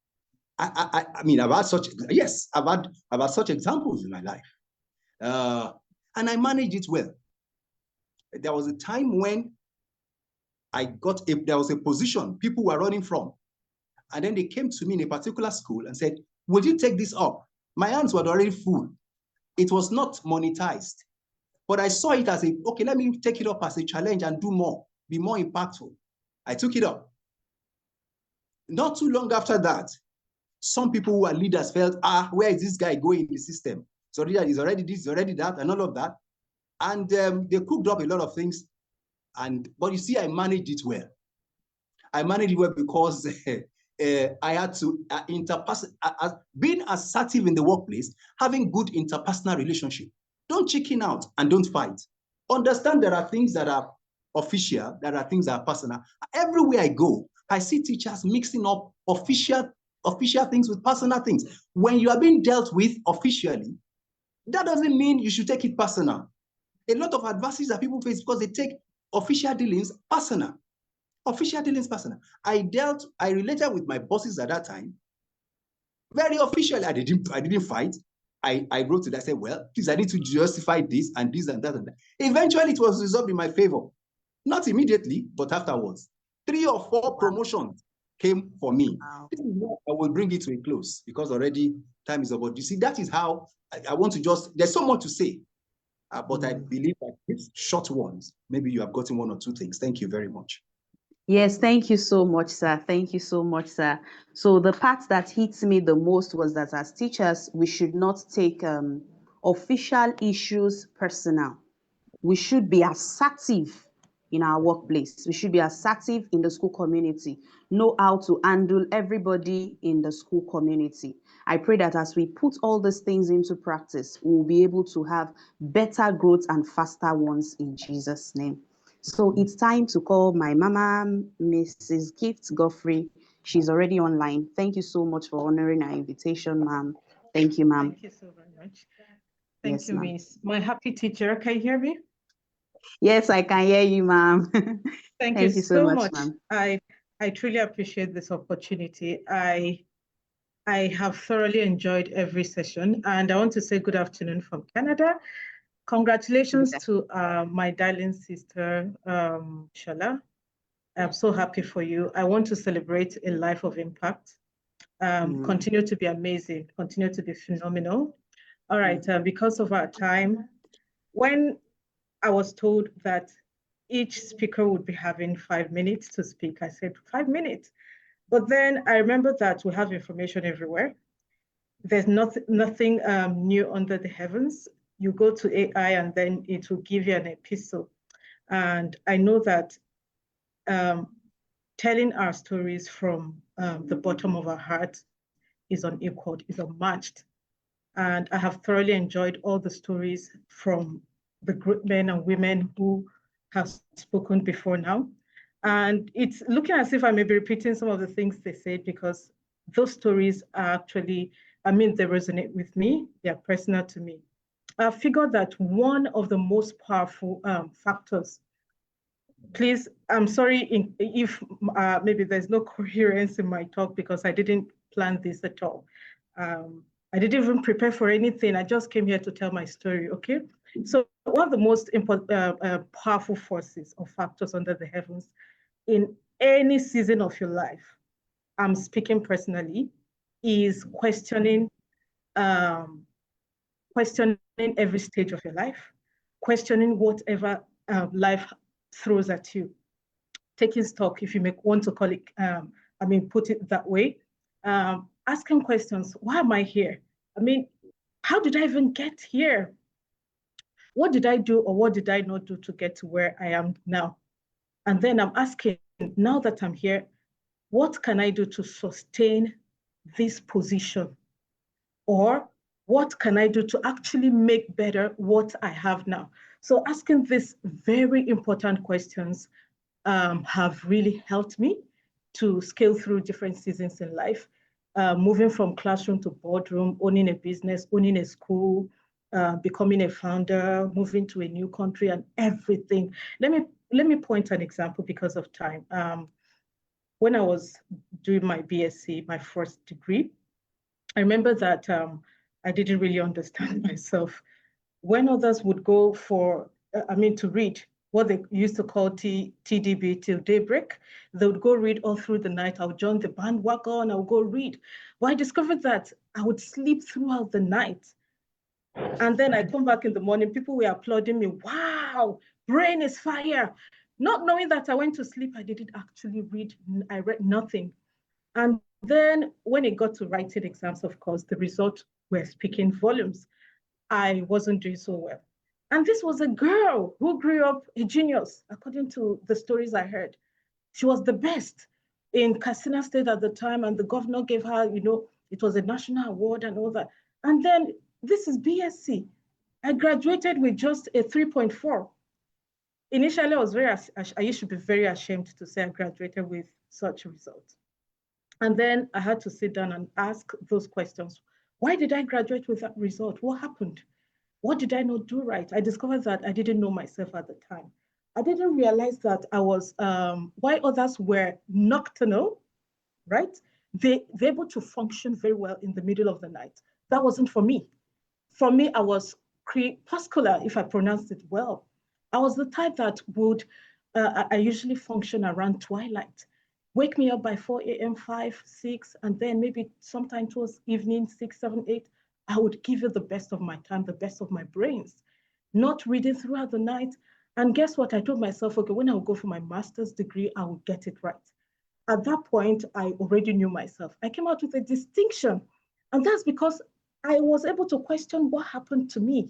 I've had such examples in my life, and I managed it well. There was a time when there was a position people were running from, and then they came to me in a particular school and said, "Will you take this up?" My hands were already full. It was not monetized, but I saw it as okay, let me take it up as a challenge and do more, be more impactful. I took it up. Not too long after that, some people who are leaders felt, where is this guy going in the system? So he's already this, he's already that, and all of that. And they cooked up a lot of things. But you see, I managed it well. I managed it well because I had to being assertive in the workplace, having good interpersonal relationship. Don't chicken out and don't fight. Understand there are things that are official, there are things that are personal. Everywhere I go, I see teachers mixing up official things with personal things. When you are being dealt with officially, that doesn't mean you should take it personal. A lot of adversities that people face because they take official dealings personal. Official dealings personal. I related with my bosses at that time very officially. I didn't fight. I wrote it. I said, well, please, I need to justify this and this and that and that. Eventually, it was resolved in my favor. Not immediately, but afterwards. 3 or 4 promotions came for me. Wow. This is where I will bring it to a close because already time is about. You see, that is how I want to there's so much to say, but I believe that these short ones, maybe you have gotten 1 or 2 things. Thank you very much. Yes, thank you so much, sir. Thank you so much, sir. So the part that hits me the most was that as teachers, we should not take official issues personal. We should be assertive in our workplace. We should be assertive in the school community, know how to handle everybody in the school community. I pray that as we put all these things into practice, we'll be able to have better growth and faster ones in Jesus' name. So it's time to call my mama, Mrs. Gift Godfrey. She's already online. Thank you so much for honoring our invitation, ma'am. Thank you, ma'am. Thank you so very much. Thank Yes, you, ma'am. Miss. My happy teacher, can you hear me? Yes, I can hear you, ma'am. Thank Thank you you so so much, much. ma'am. I truly appreciate this opportunity. I have thoroughly enjoyed every session, and I want to say good afternoon from Canada. Congratulations to my darling sister, Shala. I'm so happy for you. I want to celebrate a life of impact. Continue to be amazing, continue to be phenomenal. All right, because of our time, when I was told that each speaker would be having 5 minutes to speak, I said 5 minutes. But then I remember that we have information everywhere. There's nothing new under the heavens. You go to AI and then it will give you an epistle. And I know that telling our stories from the bottom of our heart is unequaled, is unmatched. And I have thoroughly enjoyed all the stories from the great men and women who have spoken before now. And it's looking as if I may be repeating some of the things they said because those stories are actually, they resonate with me, they're personal to me. I figured that one of the most powerful factors, please, I'm sorry if maybe there's no coherence in my talk because I didn't plan this at all. I didn't even prepare for anything. I just came here to tell my story, okay? So one of the most important, powerful forces or factors under the heavens in any season of your life, I'm speaking personally, is questioning every stage of your life, questioning whatever life throws at you, taking stock, if you may want to call it, put it that way, asking questions, why am I here? How did I even get here? What did I do or what did I not do to get to where I am now? And then I'm asking, now that I'm here, what can I do to sustain this position? Or what can I do to actually make better what I have now? So asking these very important questions have really helped me to scale through different seasons in life, moving from classroom to boardroom, owning a business, owning a school, becoming a founder, moving to a new country and everything. Let me point an example because of time. When I was doing my BSc, my first degree, I remember that I didn't really understand myself. When others would go to read what they used to call TDB, till daybreak, they would go read all through the night. I would join the bandwagon, I would go read. But I discovered that I would sleep throughout the night. And then I come back in the morning, people were applauding me. Wow, brain is fire. Not knowing that I went to sleep, I didn't actually read. I read nothing. And then when it got to writing exams, of course, the results were speaking volumes. I wasn't doing so well. And this was a girl who grew up a genius, according to the stories I heard. She was the best in Katsina State at the time, and the governor gave her, it was a national award and all that. And then this is BSc. I graduated with just a 3.4. Initially, I used to be very ashamed to say I graduated with such a result. And then I had to sit down and ask those questions. Why did I graduate with that result? What happened? What did I not do right? I discovered that I didn't know myself at the time. I didn't realize that I was, while others were nocturnal, right? They're able to function very well in the middle of the night. That wasn't for me. For me, I was crepuscular, if I pronounced it well. I was the type that would, I usually function around twilight. Wake me up by 4 a.m., 5, 6, and then maybe sometime towards evening, 6, 7, 8, I would give you the best of my time, the best of my brains. Not reading throughout the night. And guess what? I told myself, okay, when I will go for my master's degree, I will get it right. At that point, I already knew myself. I came out with a distinction. And that's because I was able to question what happened to me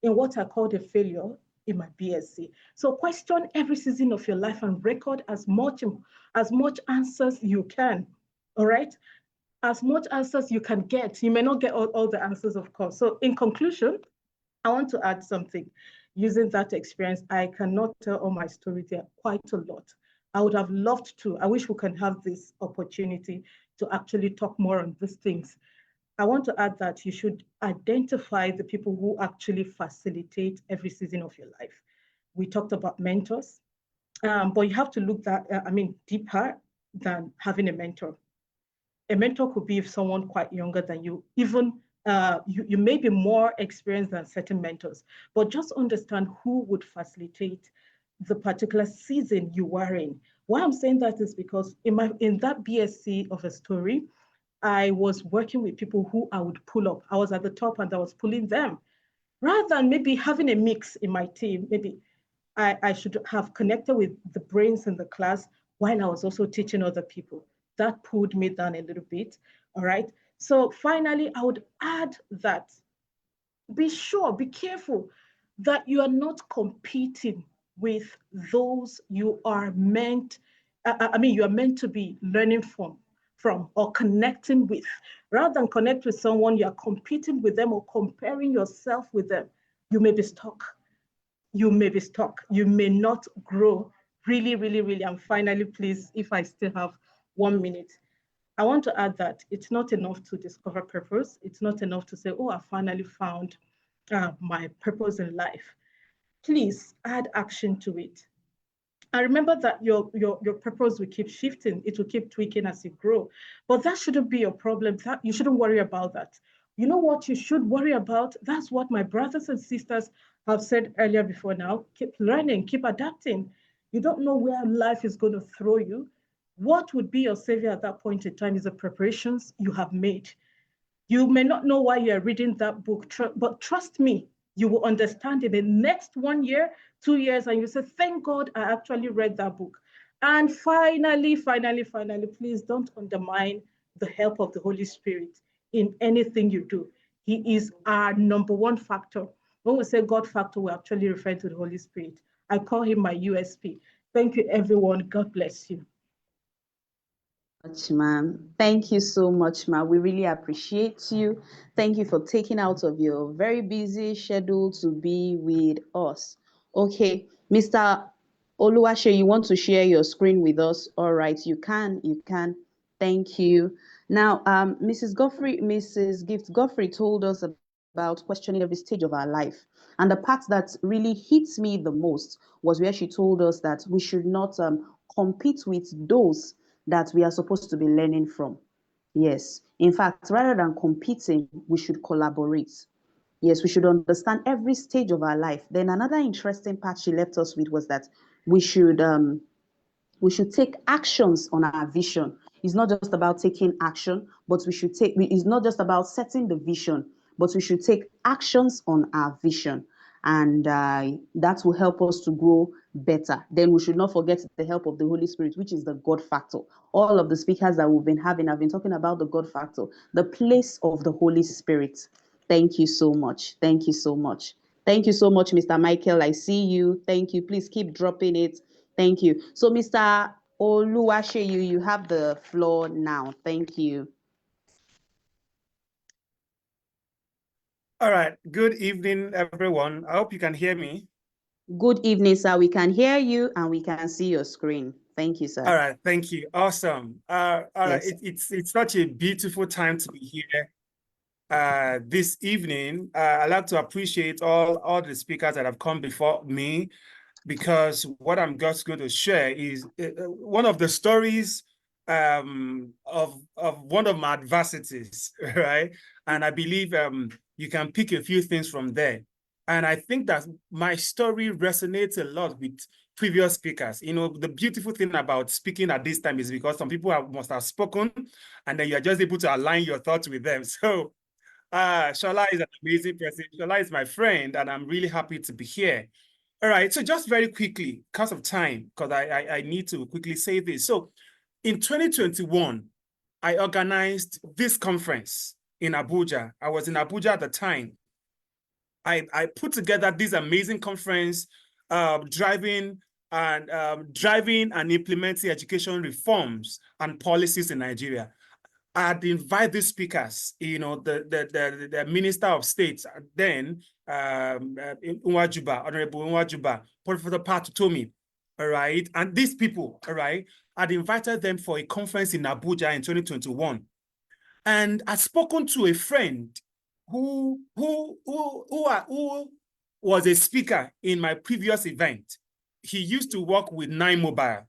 in what I called a failure in my BSc. So question every season of your life and record as much answers you can, all right? As much answers you can get. You may not get all the answers, of course. So in conclusion, I want to add something. Using that experience, I cannot tell all my story there quite a lot. I would have loved to. I wish we can have this opportunity to actually talk more on these things. I want to add that you should identify the people who actually facilitate every season of your life. We talked about mentors, but you have to look deeper than having a mentor. A mentor could be someone quite younger than you, even you may be more experienced than certain mentors, but just understand who would facilitate the particular season you are in. Why I'm saying that is because in that BSc of a story, I was working with people who I would pull up. I was at the top and I was pulling them. Rather than maybe having a mix in my team, maybe I should have connected with the brains in the class while I was also teaching other people. That pulled me down a little bit, all right? So finally, I would add that be careful that you are not competing with those you are meant, you are meant to be learning from or connecting with. Rather than connect with someone, you are competing with them or comparing yourself with them. You may be stuck. You may be stuck. You may not grow really, really, really. And finally, please, if I still have 1 minute, I want to add that it's not enough to discover purpose. It's not enough to say, oh, I finally found my purpose in life. Please add action to it. And remember that your purpose will keep shifting. It will keep tweaking as you grow. But that shouldn't be your problem. You shouldn't worry about that. You know what you should worry about? That's what my brothers and sisters have said earlier before now. Keep learning, keep adapting. You don't know where life is going to throw you. What would be your savior at that point in time is the preparations you have made. You may not know why you're reading that book, but trust me, you will understand in the next 1 year, 2 years, and you say, thank God I actually read that book. And finally, please don't undermine the help of the Holy Spirit in anything you do. He is our #1 factor. When we say God factor, we're actually referring to the Holy Spirit. I call him my USP. Thank you, everyone. God bless you. Ma'am. Thank you so much, ma'am. We really appreciate you. Thank you for taking out of your very busy schedule to be with us. Okay, Mr. Oluwase, you want to share your screen with us? All right, you can. Thank you. Now, Mrs. Gift Godfrey told us about questioning every stage of our life. And the part that really hits me the most was where she told us that we should not compete with those that we are supposed to be learning from. Yes. In fact, rather than competing, we should collaborate. Yes, we should understand every stage of our life. Then another interesting part she left us with was that we should take actions on our vision. It's not just about taking action, but it's not just about setting the vision, but we should take actions on our vision. And that will help us to grow better. Then we should not forget the help of the Holy Spirit, which is the God factor. All of the speakers that we've been having, I've been talking about the God factor, the place of the Holy Spirit. Thank you so much. Thank you so much. Thank you so much, Mr. Michael. I see you. Thank you. Please keep dropping it. Thank you. So, Mr. Oluwase, you have the floor now. Thank you. All right. Good evening, everyone. I hope you can hear me. Good evening, sir. We can hear you and we can see your screen. Thank you, sir. All right. Thank you. Awesome. All right. It's such a beautiful time to be here this evening. I'd like to appreciate all the speakers that have come before me, because what I'm just going to share is one of the stories of one of my adversities, right? And I believe you can pick a few things from there. And I think that my story resonates a lot with previous speakers. You know, the beautiful thing about speaking at this time is because some people must have spoken, and then you're just able to align your thoughts with them. So Shola is an amazing person. Shola is my friend, and I'm really happy to be here. All right, so just very quickly, because of time, because I need to quickly say this. So in 2021, I organized this conference in Abuja. I was in Abuja at the time. I put together this amazing conference, driving and implementing education reforms and policies in Nigeria. I'd invite these speakers, you know, the Minister of State then, Nwajuba, Honorable Nwajuba, Professor Patutomi, all right? And these people, all right, I'd invited them for a conference in Abuja in 2021. And I'd spoken to a friend who was a speaker in my previous event. He used to work with 9Mobile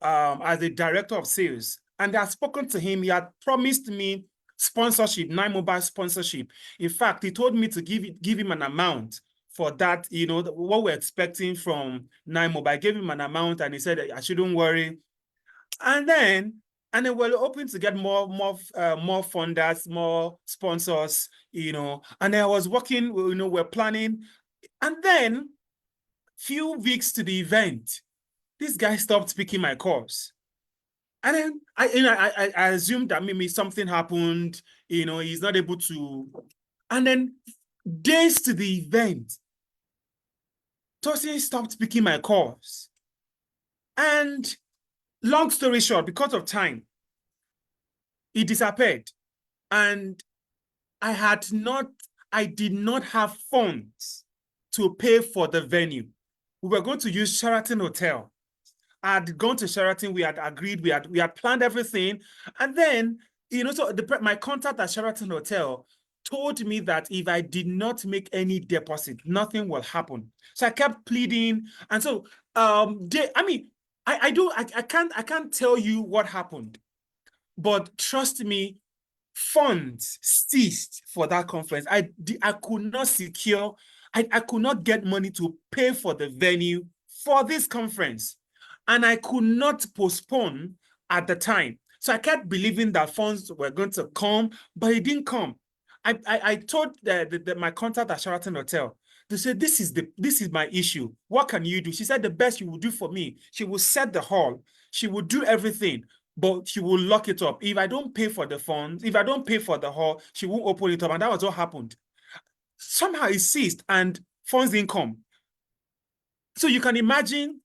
as a director of sales. And I had spoken to him. He had promised me sponsorship, 9Mobile sponsorship. In fact, he told me to give him an amount for that, you know, what we're expecting from 9Mobile. I gave him an amount and he said, I shouldn't worry. And then we're hoping to get more funders, more sponsors, you know. And I was working, you know, we're planning. And then few weeks to the event, this guy stopped picking my calls. And then I assumed that maybe something happened, you know, he's not able to. And then days to the event, Tosin stopped picking my calls. And long story short, because of time, he disappeared. And I did not have funds to pay for the venue. We were going to use Sheraton Hotel. I had gone to Sheraton, we had agreed, we had planned everything. And then, you know, so my contact at Sheraton Hotel told me that if I did not make any deposit, nothing will happen. So I kept pleading. And so, I can't tell you what happened, but trust me, funds ceased for that conference. I could not secure, I could not get money to pay for the venue for this conference. And I could not postpone at the time. So I kept believing that funds were going to come, but it didn't come. I told my contact at Sheraton Hotel, they said, this is my issue. What can you do? She said the best you will do for me, she will set the hall. She will do everything, but she will lock it up. If I don't pay for the funds, if I don't pay for the hall, she won't open it up. And that was what happened. Somehow it ceased and funds didn't come. So you can imagine,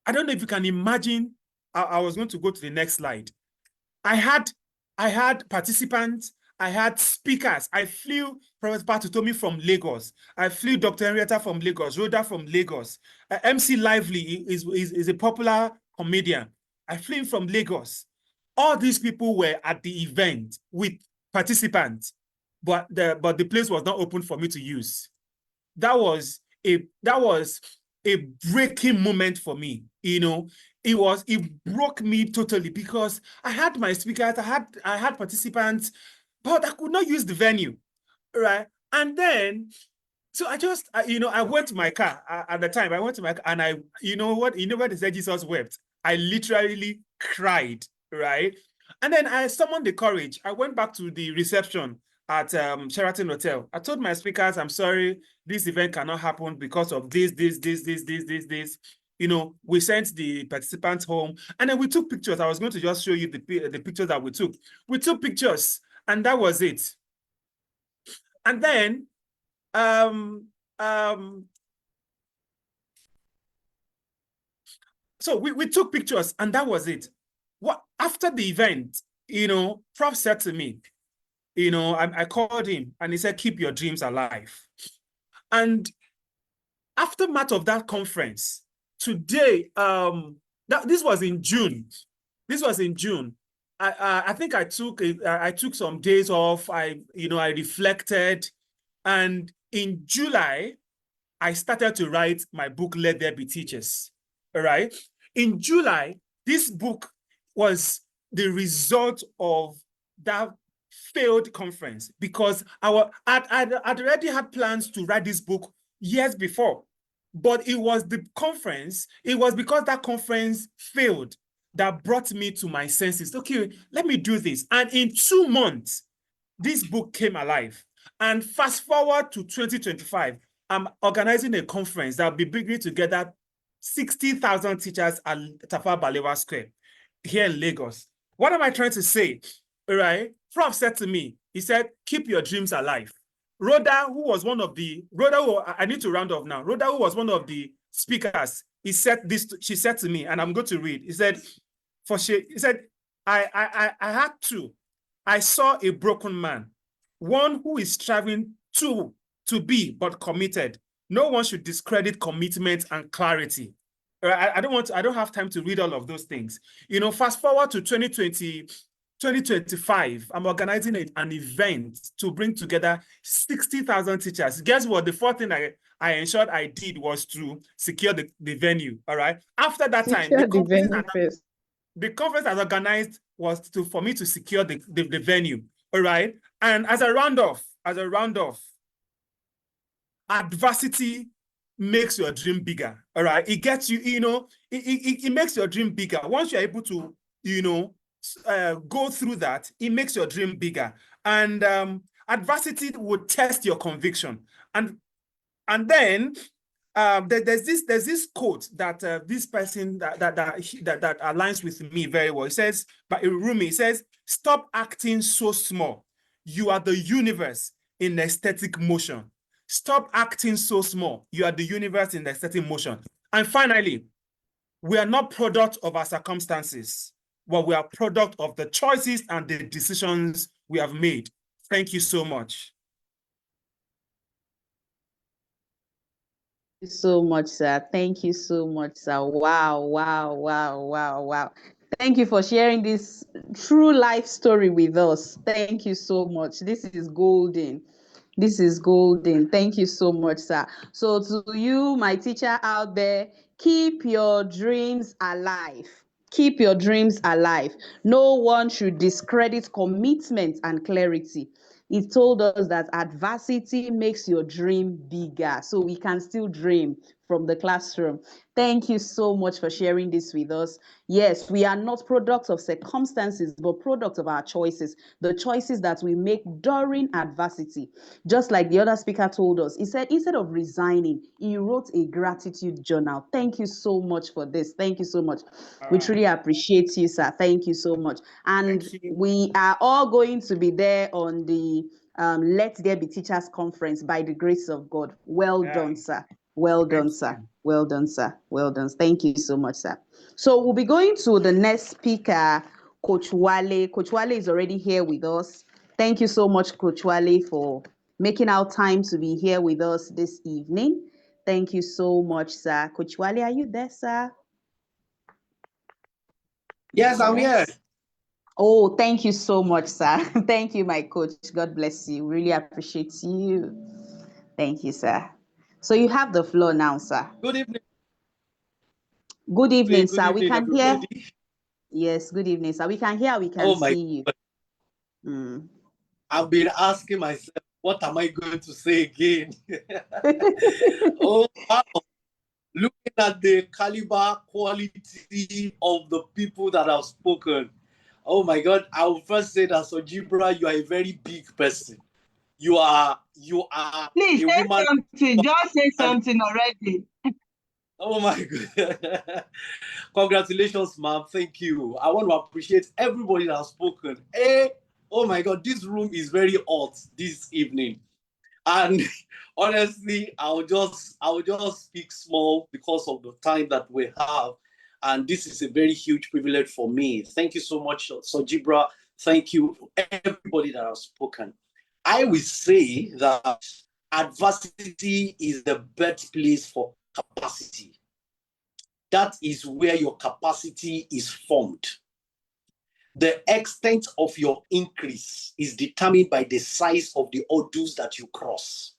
I don't know if you can imagine, I was going to go to the next slide. I had participants, I had speakers. I flew Professor Patutomi from Lagos. I flew Dr. Henrietta from Lagos, Rhoda from Lagos. MC Lively is a popular comedian. I flew him from Lagos. All these people were at the event with participants, but the place was not open for me to use. That was a breaking moment for me, you know. It broke me totally because I had my speakers, I had participants, but I could not use the venue, right? And then, so I went to my car at the time. I went to my car and you know what they said Jesus wept? I literally cried, right? And then I summoned the courage. I went back to the reception at Sheraton Hotel. I told my speakers, I'm sorry, this event cannot happen because of this. You know, we sent the participants home and then we took pictures. I was going to just show you the pictures that we took. We took pictures and that was it. And then, so we took pictures and that was it. After the event, you know, Prof said to me, you know, I called him and he said, keep your dreams alive. And aftermath of that conference, today, this was in June. I think I took some days off. I reflected, and in July, I started to write my book, Let There Be Teachers. All right. In July, this book was the result of that failed conference because I'd already had plans to write this book years before, but it was the conference, it was because that conference failed that brought me to my senses. Okay, let me do this. And in 2 months, this book came alive. And fast forward to 2025, I'm organizing a conference that will be bringing together 60,000 teachers at Tafawa Balewa Square here in Lagos. What am I trying to say? All right. Prof said to me, he said, keep your dreams alive. Rhoda, who was one of the, I need to round off now. Rhoda, who was one of the speakers, she said to me, and I'm going to read. He said, I had to. I saw a broken man, one who is striving to be, but committed. No one should discredit commitment and clarity. I don't have time to read all of those things. You know, fast forward to 2025, I'm organizing an event to bring together 60,000 teachers. Guess what? The first thing I ensured I did was to secure the venue, all right? After that time, the conference I organized was for me to secure the venue, all right? And as a round-off, adversity makes your dream bigger, all right? It gets you, it makes your dream bigger. Once you're able to, go through that, it makes your dream bigger. And adversity would test your conviction. And then there's this quote that this person that aligns with me very well. It says, by Rumi, it says, "Stop acting so small. You are the universe in aesthetic motion. Stop acting so small. You are the universe in aesthetic motion." And finally, we are not product of our circumstances, but we are product of the choices and the decisions we have made. Thank you so much. Thank you so much, sir. Thank you so much, sir. Wow. Thank you for sharing this true life story with us. Thank you so much. This is golden. This is golden. Thank you so much, sir. So to you, my teacher out there, keep your dreams alive. Keep your dreams alive. No one should discredit commitment and clarity. It told us that adversity makes your dream bigger, so we can still dream from the classroom. Thank you so much for sharing this with us. Yes, we are not products of circumstances, but products of our choices, the choices that we make during adversity. Just like the other speaker told us, he said instead of resigning, he wrote a gratitude journal. Thank you so much for this. Thank you so much. We truly appreciate you, sir. Thank you so much. And we are all going to be there on the Let There Be Teachers Conference by the grace of God. Well done, sir. Well done, sir. Well done, sir. Well done. Thank you so much, sir. So we'll be going to the next speaker, Coach Wale. Coach Wale is already here with us. Thank you so much, Coach Wale, for making our time to be here with us this evening. Thank you so much, sir. Coach Wale, are you there, sir? Yes, I'm here. Oh, thank you so much, sir. Thank you, my coach. God bless you. Really appreciate you. Thank you, sir. So you have the floor now, sir. Good evening. Good evening, sir. Good evening, we can everybody. hear. Yes, good evening, sir. We can hear, we can see you. I've been asking myself, what am I going to say again? Oh, wow. Looking at the caliber, quality of the people that have spoken. Oh my God, I will first say that Sogebra, you are a very big person. You are Please a say woman. something. Just say something already. Oh my God. Congratulations, ma'am. Thank you. I want to appreciate everybody that has spoken. Oh my God, this room is very hot this evening. And honestly, I'll just speak small because of the time that we have. And this is a very huge privilege for me. Thank you so much, Sogebra. Thank you, everybody that has spoken. I will say that adversity is the birthplace for capacity. That is where your capacity is formed. The extent of your increase is determined by the size of the hurdles that you cross.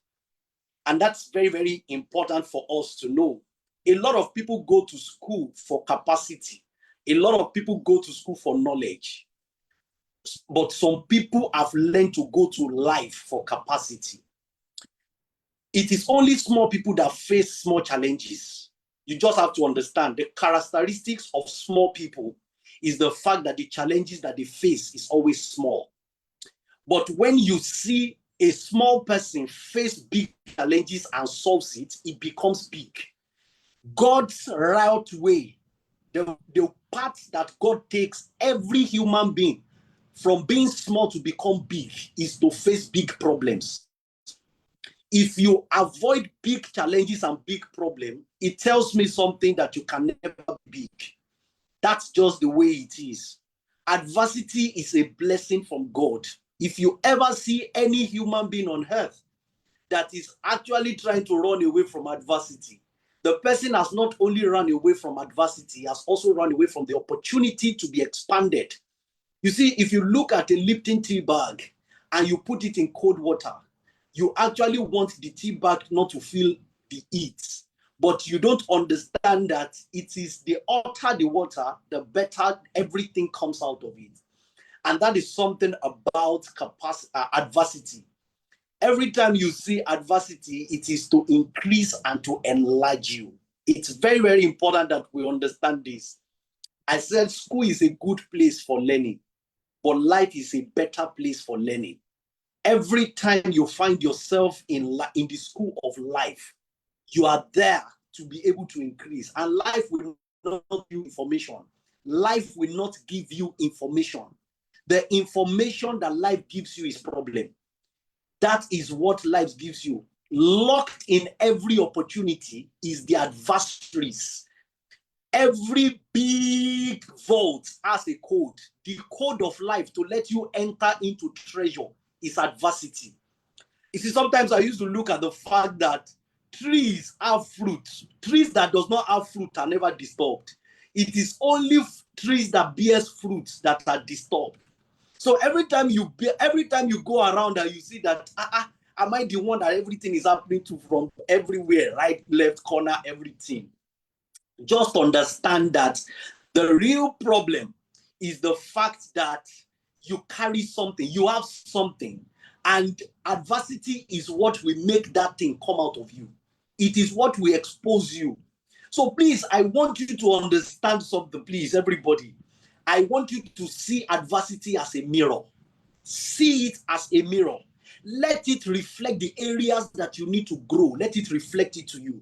And that's very, very important for us to know. A lot of people go to school for capacity. A lot of people go to school for knowledge. But some people have learned to go to life for capacity. It is only small people that face small challenges. You just have to understand the characteristics of small people is the fact that the challenges that they face is always small. But when you see a small person face big challenges and solves it, it becomes big. God's right way, the path that God takes every human being from being small to become big, is to face big problems. If you avoid big challenges and big problems, it tells me something that you can never be big. That's just the way it is. Adversity is a blessing from God. If you ever see any human being on earth that is actually trying to run away from adversity, the person has not only run away from adversity, he has also run away from the opportunity to be expanded. You see, if you look at a Lipton tea bag and you put it in cold water, you actually want the tea bag not to feel the heat. But you don't understand that it is the hotter the water, the better everything comes out of it. And that is something about adversity. Every time you see adversity, it is to increase and to enlarge you. It's very, very important that we understand this. I said school is a good place for learning, but life is a better place for learning. Every time you find yourself in the school of life, you are there to be able to increase. And life will not give you information. Life will not give you information. The information that life gives you is problem. That is what life gives you. Locked in every opportunity is the adversaries. Every big vault has a code. The code of life to let you enter into treasure is adversity. You see, sometimes I used to look at the fact that trees have fruit. Trees that does not have fruit are never disturbed. It is only trees that bears fruits that are disturbed. So every time you go around and you see that, am I the one that everything is happening to from everywhere, right, left, corner, everything? Just understand that the real problem is the fact that you carry something, you have something, and adversity is what will make that thing come out of you. It is what will expose you. So please, I want you to understand something, please, everybody. I want you to see adversity as a mirror. See it as a mirror. Let it reflect the areas that you need to grow. Let it reflect it to you.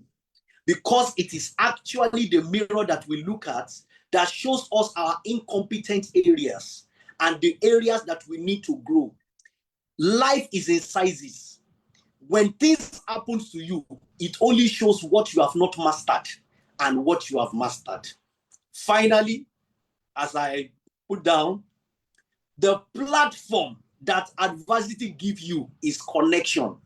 Because it is actually the mirror that we look at that shows us our incompetent areas and the areas that we need to grow. Life is in sizes. When things happen to you, it only shows what you have not mastered and what you have mastered. Finally, as I put down, the platform that adversity gives you is connection.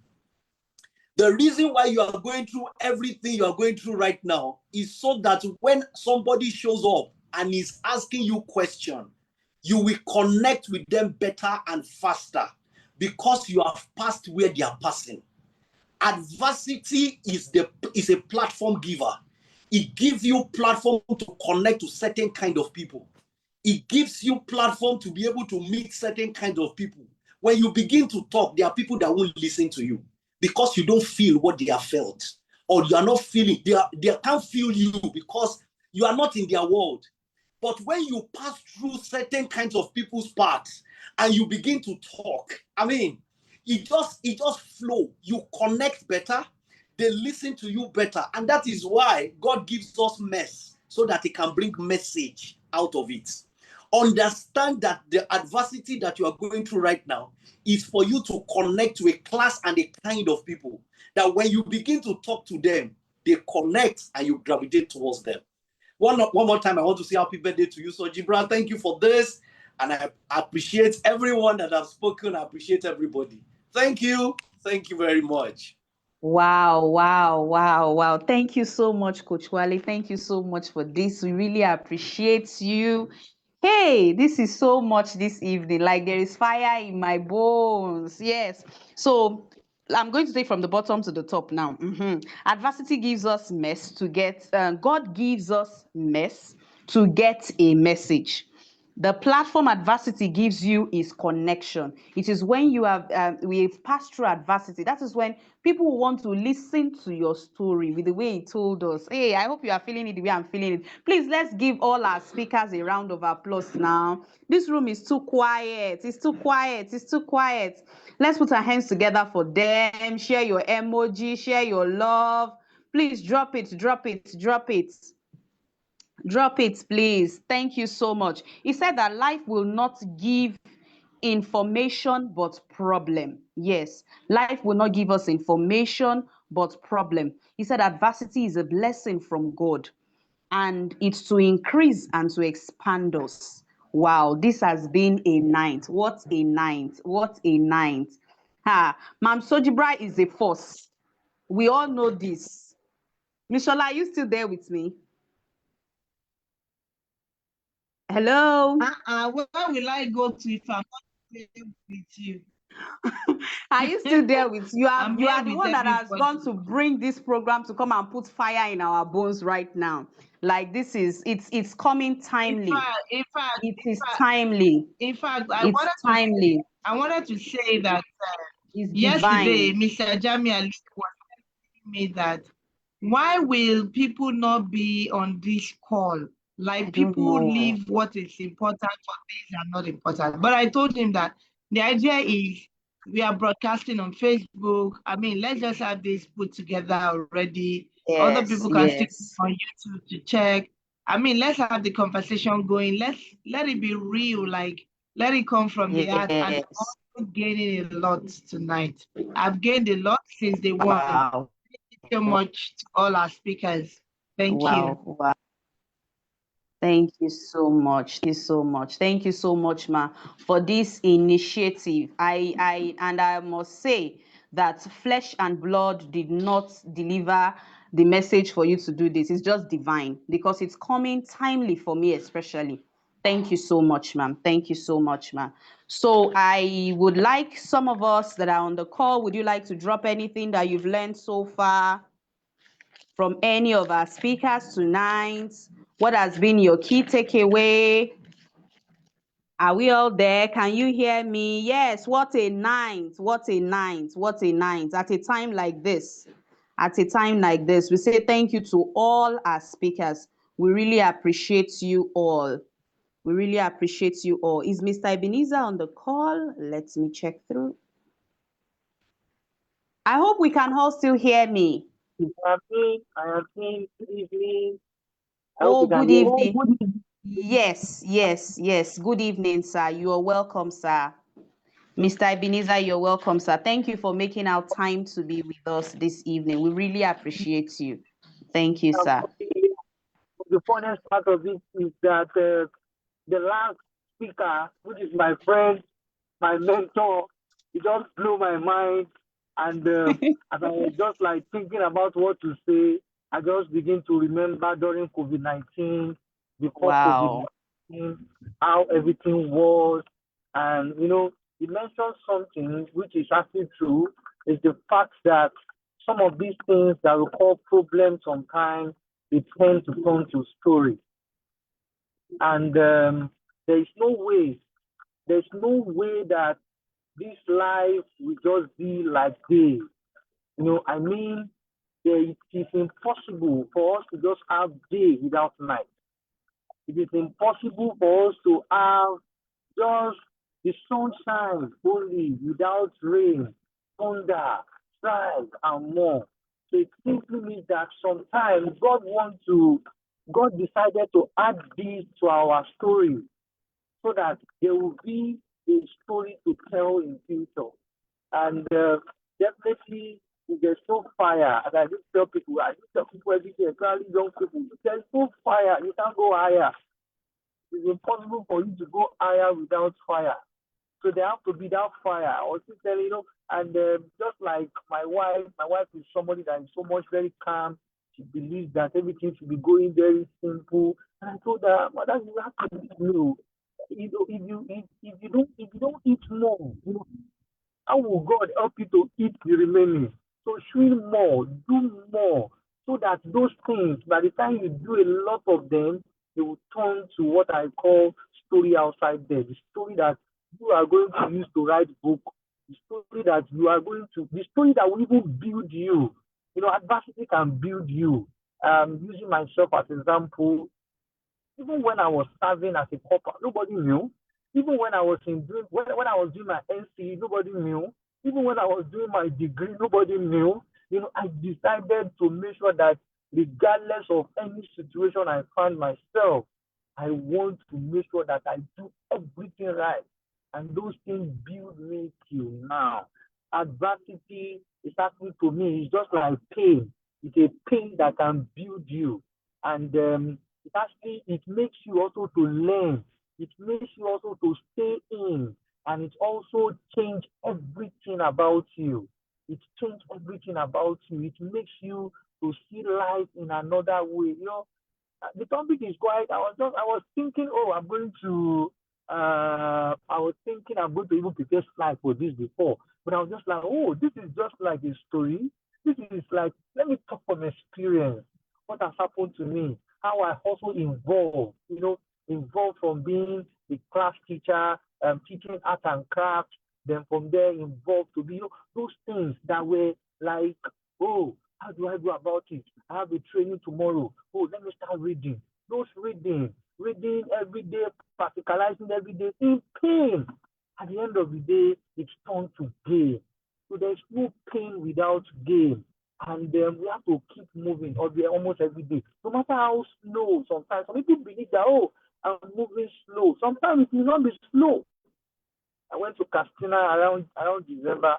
The reason why you are going through everything you are going through right now is so that when somebody shows up and is asking you questions, you will connect with them better and faster because you have passed where they are passing. Adversity is a platform giver. It gives you platform to connect to certain kind of people. It gives you platform to be able to meet certain kind of people. When you begin to talk, there are people that won't listen to you because you don't feel what they have felt, or you are not feeling, they can't feel you because you are not in their world. But when you pass through certain kinds of people's paths and you begin to talk, it just flow. You connect better, they listen to you better. And that is why God gives us mess so that he can bring message out of it. Understand that the adversity that you are going through right now is for you to connect to a class and a kind of people that when you begin to talk to them, they connect and you gravitate towards them. One more time, I want to say happy birthday to you, Sogebra. Thank you for this. And I appreciate everyone that has spoken. I appreciate everybody. Thank you. Thank you very much. Wow. Thank you so much, Coach Wale. Thank you so much for this. We really appreciate you. Hey, this is so much this evening. Like there is fire in my bones. Yes. So I'm going to take from the bottom to the top now. Adversity gives us mess to get, God gives us mess to get a message. The platform adversity gives you is connection. It is when you have we've passed through adversity. That is when people want to listen to your story with the way he told us. Hey, I hope you are feeling it the way I'm feeling it. Please, let's give all our speakers a round of applause now. This room is too quiet. It's too quiet. It's too quiet. Let's put our hands together for them. Share your emoji. Share your love. Please drop it. Drop it. Drop it. Drop it, please. Thank you so much. He said that life will not give information but problem. Yes, life will not give us information but problem. He said adversity is a blessing from God and it's to increase and to expand us. Wow, this has been a night. What a night. What a night. Ma'am Sogebra is a force. We all know this. Mishola, are you still there with me? Hello. Where will I go to if I'm not there with you? Are you still there with you? I'm You here are the with one that has everybody. gone to bring this program to come and put fire in our bones right now. Like this is it's coming timely. In fact, It is timely. In fact, It's timely. I wanted to say that It's yesterday, divine. Mr. Jami Ali was telling me that why will people not be on this call? Like people leave what is important for things that are not important. But I told him that the idea is we are broadcasting on Facebook. I mean, let's just have this put together already. Yes, other people can still yes. go on YouTube to check. I mean, let's have the conversation going. Let it be real, like let it come from the heart. And I'm also gaining a lot tonight. I've gained a lot since day one. Wow. Thank you so much to all our speakers. Thank you. Wow. Thank you so much. Thank you so much. Thank you so much, Ma, for this initiative. I must say that flesh and blood did not deliver the message for you to do this. It's just divine because it's coming timely for me, especially. Thank you so much, ma'am. Thank you so much, ma'am. So I would like some of us that are on the call, would you like to drop anything that you've learned so far from any of our speakers tonight? What has been your key takeaway? Are we all there? Can you hear me? Yes, what a night, what a night, what a night. At a time like this, we say thank you to all our speakers. We really appreciate you all. We really appreciate you all. Is Mr. Ebenezer on the call? Let me check through. I hope we can all still hear me. I am in. Good evening. Oh, good evening. Yes. Good evening, sir. You are welcome, sir. Mr. Ebenezer, you're welcome, sir. Thank you for making our time to be with us this evening. We really appreciate you. Thank you, sir. The funniest part of it is that the last speaker, which is my friend, my mentor, it just blew my mind. And as I was just like thinking about what to say, I just begin to remember during COVID-19, before COVID-19, how everything was. And, you know, he mentioned something which is actually true, is the fact that some of these things that we call problems sometimes, they tend to turn to stories. And there's no way that this life will just be like this. You know, I mean, it is impossible for us to just have day without night. It is impossible for us to have just the sunshine only without rain, thunder, strife, and more. So it simply means that sometimes God decided to add this to our story so that there will be a story to tell in future. And definitely, there's no fire. And I just tell people every day, especially young people, there's no fire. You can't go higher. It's impossible for you to go higher without fire. So there have to be that fire. I was just telling, you know, and just like my wife is somebody that is so much very calm. She believes that everything should be going very simple. And I told her, Mother, you have to be new. If you don't eat more, you know, how will God help you to eat the remaining? So swim more, do more, so that those things, by the time you do a lot of them, they will turn to what I call story outside there, the story that you are going to use to write book, the story that you are going to, the story that will even build you. You know, adversity can build you. Using myself as an example, even when I was serving as a corper, nobody knew. Even when I was when I was doing my NC, nobody knew. Even when I was doing my degree, nobody knew. You know, I decided to make sure that regardless of any situation I find myself, I want to make sure that I do everything right. And those things build me till now. Adversity is happening to me. It's just like pain. It's a pain that can build you. And it makes you also to learn. It makes you also to stay in. And it also change everything about you. It changes everything about you. It makes you to see life in another way. You know, the topic is quite, I was thinking, oh, I was thinking I'm going to even prepare slides for this before. But I was just like, oh, this is just like a story. This is like, let me talk from experience. What has happened to me, how I also involved from being a class teacher, teaching art and craft, then from there involved to be, those things that were like, oh, how do I go about it? I have a training tomorrow. Oh, let me start reading. Those reading every day, practicalizing every day in pain. At the end of the day, it's turned to gain. So there's no pain without gain. And we have to keep moving almost every day. No matter how slow sometimes. Some people believe that, oh, I'm moving slow. Sometimes it will not be slow. I went to Castina around December,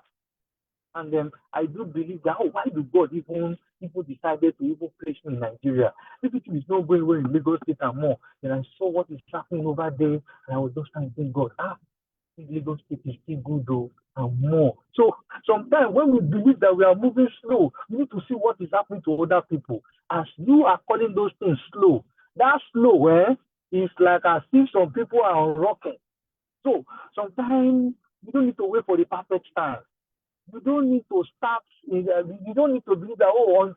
and then I do believe that, oh, why do God even decided to even place me in Nigeria? Everything is not going well in Lagos State and more. And I saw what is happening over there, and I was just trying to think, God, Lagos State is still good though, and more. So sometimes when we believe that we are moving slow, we need to see what is happening to other people. As you are calling those things slow, that slow is like as if some people are on rocket. So sometimes you don't need to wait for the perfect time. You don't need to start. You don't need to believe that, oh,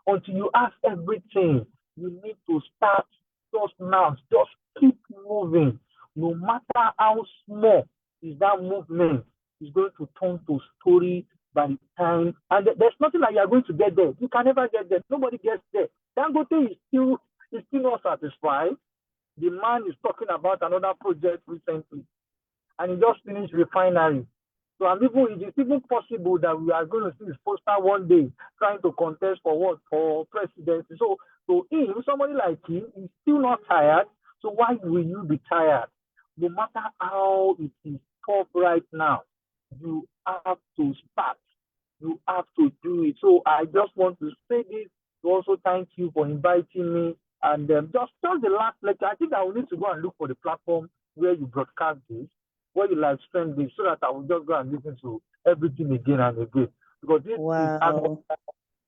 until you ask everything. You need to start just now. Just keep moving. No matter how small is that movement, is going to turn to story by the time. And there's nothing like you are going to get there. You can never get there. Nobody gets there. Dangote is still not satisfied. The man is talking about another project recently, and he just finished refinery. So it is even possible that we are going to see his poster one day trying to contest for what? For presidency. So him, somebody like him, is still not tired. So why will you be tired? No matter how it is tough right now, you have to start. You have to do it. So I just want to say this to also thank you for inviting me. And just the last lecture, I think I will need to go and look for the platform where you broadcast this, where you live stream this, so that I will just go and listen to everything again and again. Because this is a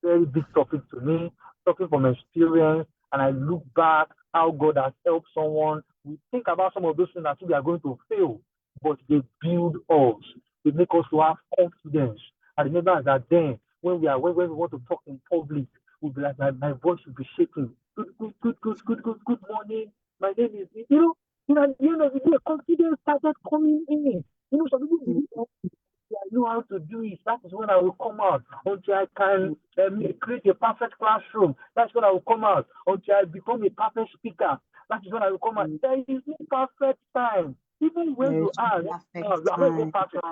very big topic to me, talking from experience, and I look back how God has helped someone. We think about some of those things that we are going to fail, but they build us. They make us to have confidence. I remember that then when we want to talk in public, we'll be like, my voice will be shaking. Good morning. My name is, at the end of the day, confidence started coming in. Some people believe I know how to do it. That is when I will come out. Until I can create a perfect classroom. That's when I will come out. Until I become a perfect speaker. That is when I will come out. There is no perfect time. Even when you are not even perfect.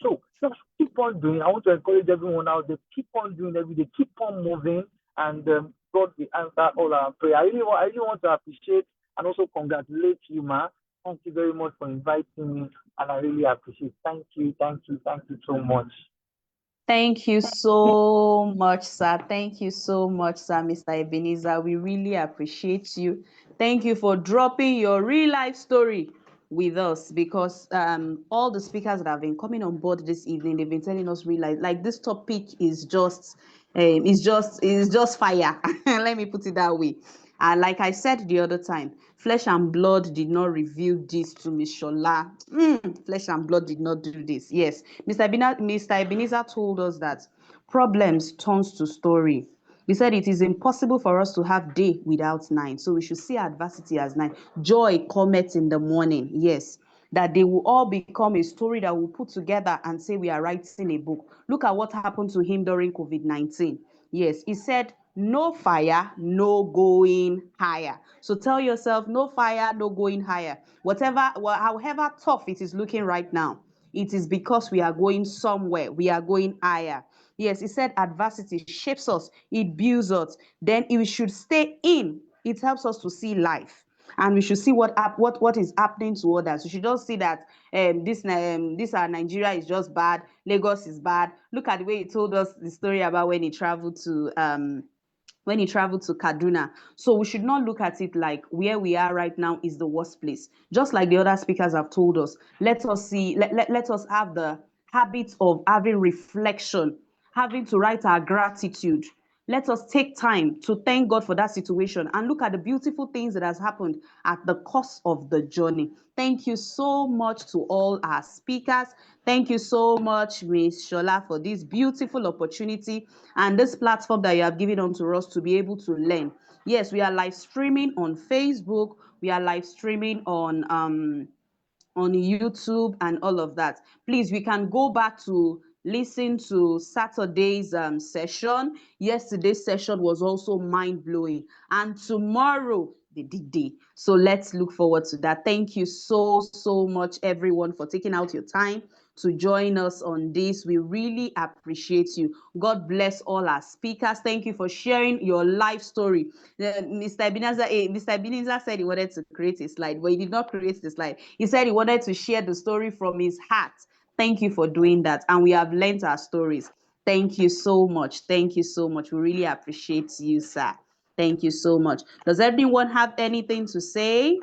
So just keep on doing. I want to encourage everyone out there. Keep on doing every day. Keep on moving, and God will answer all our prayer. I really want to appreciate and also congratulate you, Ma. Thank you very much for inviting me, and I really appreciate it. Thank you so much. Thank you so much, sir. Thank you so much, sir, Mr. Ebenezer. We really appreciate you. Thank you for dropping your real life story with us, because all the speakers that have been coming on board this evening, they've been telling us real life. Like, this topic is just fire. Let me put it that way. And like I said the other time, flesh and blood did not reveal this to Miss Shola. Flesh and blood did not do this. Yes, Mr. Ebenezer told us that problems turns to story. We said it is impossible for us to have day without night. So we should see adversity as night. Joy cometh in the morning. Yes. That they will all become a story that we'll put together and say we are writing a book. Look at what happened to him during COVID-19. Yes, he said, no fire, no going higher. So tell yourself, no fire, no going higher. However tough it is looking right now, it is because we are going somewhere. We are going higher. Yes, he said adversity shapes us, it builds us. Then we should stay in. It helps us to see life. And we should see what is happening to others. We should just see that this Nigeria is just bad, Lagos is bad. Look at the way he told us the story about when he traveled to Kaduna. So we should not look at it like where we are right now is the worst place. Just like the other speakers have told us, let us have the habit of having reflection, having to write our gratitude. Let us take time to thank God for that situation and look at the beautiful things that has happened at the course of the journey. Thank you so much to all our speakers. Thank you so much, Ms. Shola, for this beautiful opportunity and this platform that you have given unto us to be able to learn. Yes, we are live streaming on Facebook. We are live streaming on YouTube and all of that. Please, we can go back to listen to Saturday's session. Yesterday's session was also mind-blowing. And tomorrow, the D-Day. So let's look forward to that. Thank you so much, everyone, for taking out your time to join us on this. We really appreciate you. God bless all our speakers. Thank you for sharing your life story. Mr. Ebenezer said he wanted to create a slide, but he did not create the slide. He said he wanted to share the story from his heart. Thank you for doing that. And we have learned our stories. Thank you so much. Thank you so much. We really appreciate you, sir. Thank you so much. Does anyone have anything to say?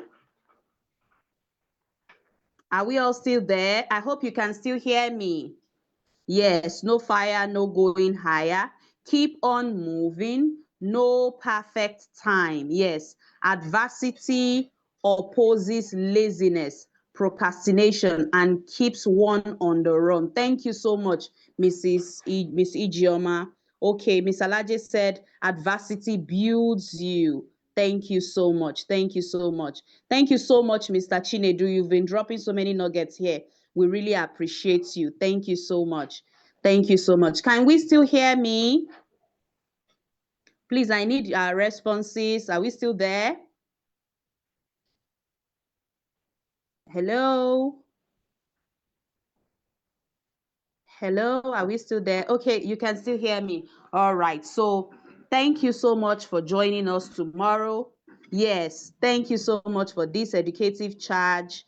Are we all still there? I hope you can still hear me. Yes, no fire, no going higher. Keep on moving. No perfect time. Yes, adversity opposes laziness, procrastination, and keeps one on the run. Thank you so much, Miss Ijeoma. Okay, Miss Alaje said adversity builds you. Thank you so much. Thank you so much. Thank you so much, Mr. Chinedu. You've been dropping so many nuggets here. We really appreciate you. Thank you so much. Thank you so much. Can we still hear me? Please, I need our responses. Are we still there? Hello? Hello, are we still there? Okay, you can still hear me. All right, so thank you so much for joining us tomorrow. Yes, thank you so much for this educative charge.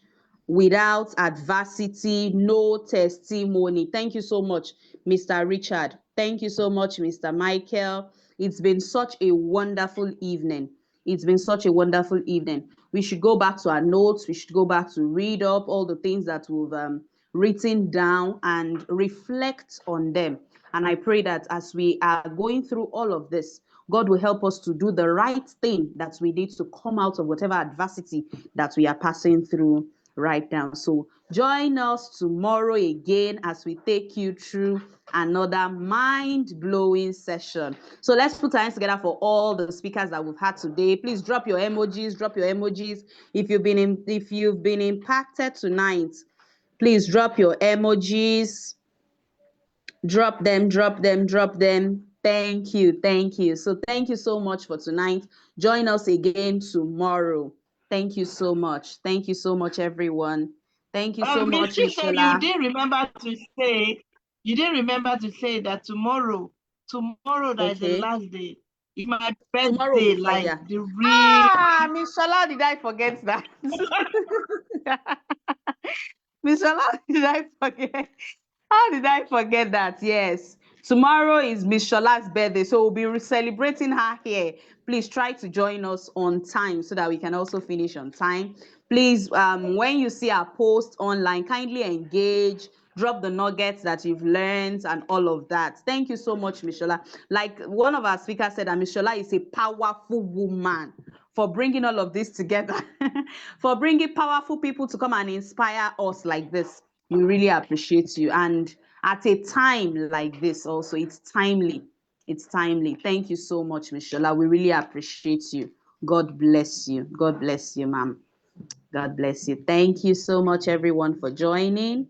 Without adversity, no testimony. Thank you so much, Mr. Richard. Thank you so much, Mr. Michael. It's been such a wonderful evening. It's been such a wonderful evening. We should go back to our notes. We should go back to read up all the things that we've written down and reflect on them. And I pray that as we are going through all of this, God will help us to do the right thing that we need to come out of whatever adversity that we are passing through right now. So join us tomorrow again as we take you through another mind-blowing session. So let's put our hands together for all the speakers that we've had today. Please drop your emojis, if you've been impacted tonight. Please drop your emojis. Drop them. Thank you. So thank you so much for tonight. Join us again tomorrow. Thank you so much. Thank you so much, everyone. Thank you so much, Michela. You didn't remember to say that tomorrow that is the last day. It's my birthday, like the real. Michela, did I forget that? Michela, did I forget? How did I forget that? Yes. Tomorrow is Miss Shola's birthday, so we'll be celebrating her here. Please try to join us on time so that we can also finish on time. Please, when you see our post online, kindly engage, drop the nuggets that you've learned and all of that. Thank you so much, Miss Shola. Like one of our speakers said, that Miss Shola is a powerful woman for bringing all of this together, for bringing powerful people to come and inspire us like this. We really appreciate you. And at a time like this also, it's timely. It's timely. Thank you so much, Ms. Shola. We really appreciate you. God bless you. God bless you, ma'am. God bless you. Thank you so much, everyone, for joining.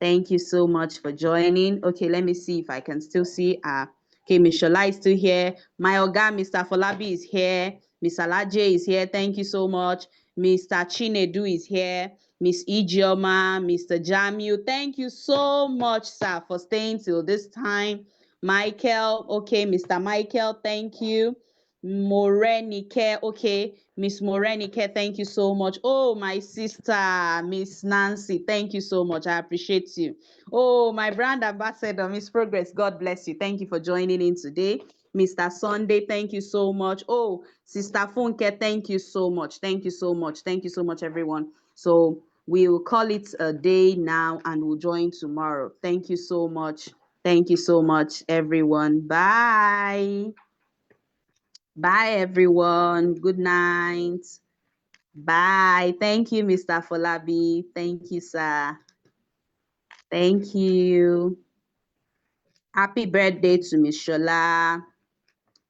Thank you so much for joining. Okay, let me see if I can still see. Okay, Ms. Shola is still here. My Oga, Mr. Folabi is here. Ms. Alaje is here. Thank you so much. Mr. Chinedu is here. Miss Ijeoma, Mr. Jamiu. Thank you so much, sir, for staying till this time. Michael, okay, Mr. Michael, thank you. Morenike, okay, Miss Morenike, thank you so much. Oh, my sister, Miss Nancy, thank you so much. I appreciate you. Oh, my brand ambassador, Miss Progress, God bless you. Thank you for joining in today. Mr. Sunday, thank you so much. Oh, Sister Funke, thank you so much. Thank you so much. Thank you so much, everyone. So we'll call it a day now and we'll join tomorrow. Thank you so much. Thank you so much, everyone. Bye. Bye, everyone. Good night. Bye. Thank you, Mr. Folabi. Thank you, sir. Thank you. Happy birthday to Miss Shola.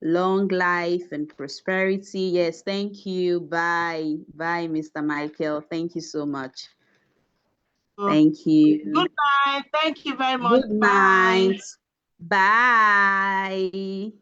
Long life and prosperity. Yes, thank you. Bye. Bye, Mr. Michael. Thank you so much. Thank you. Good night. Thank you very much. Good night. Bye.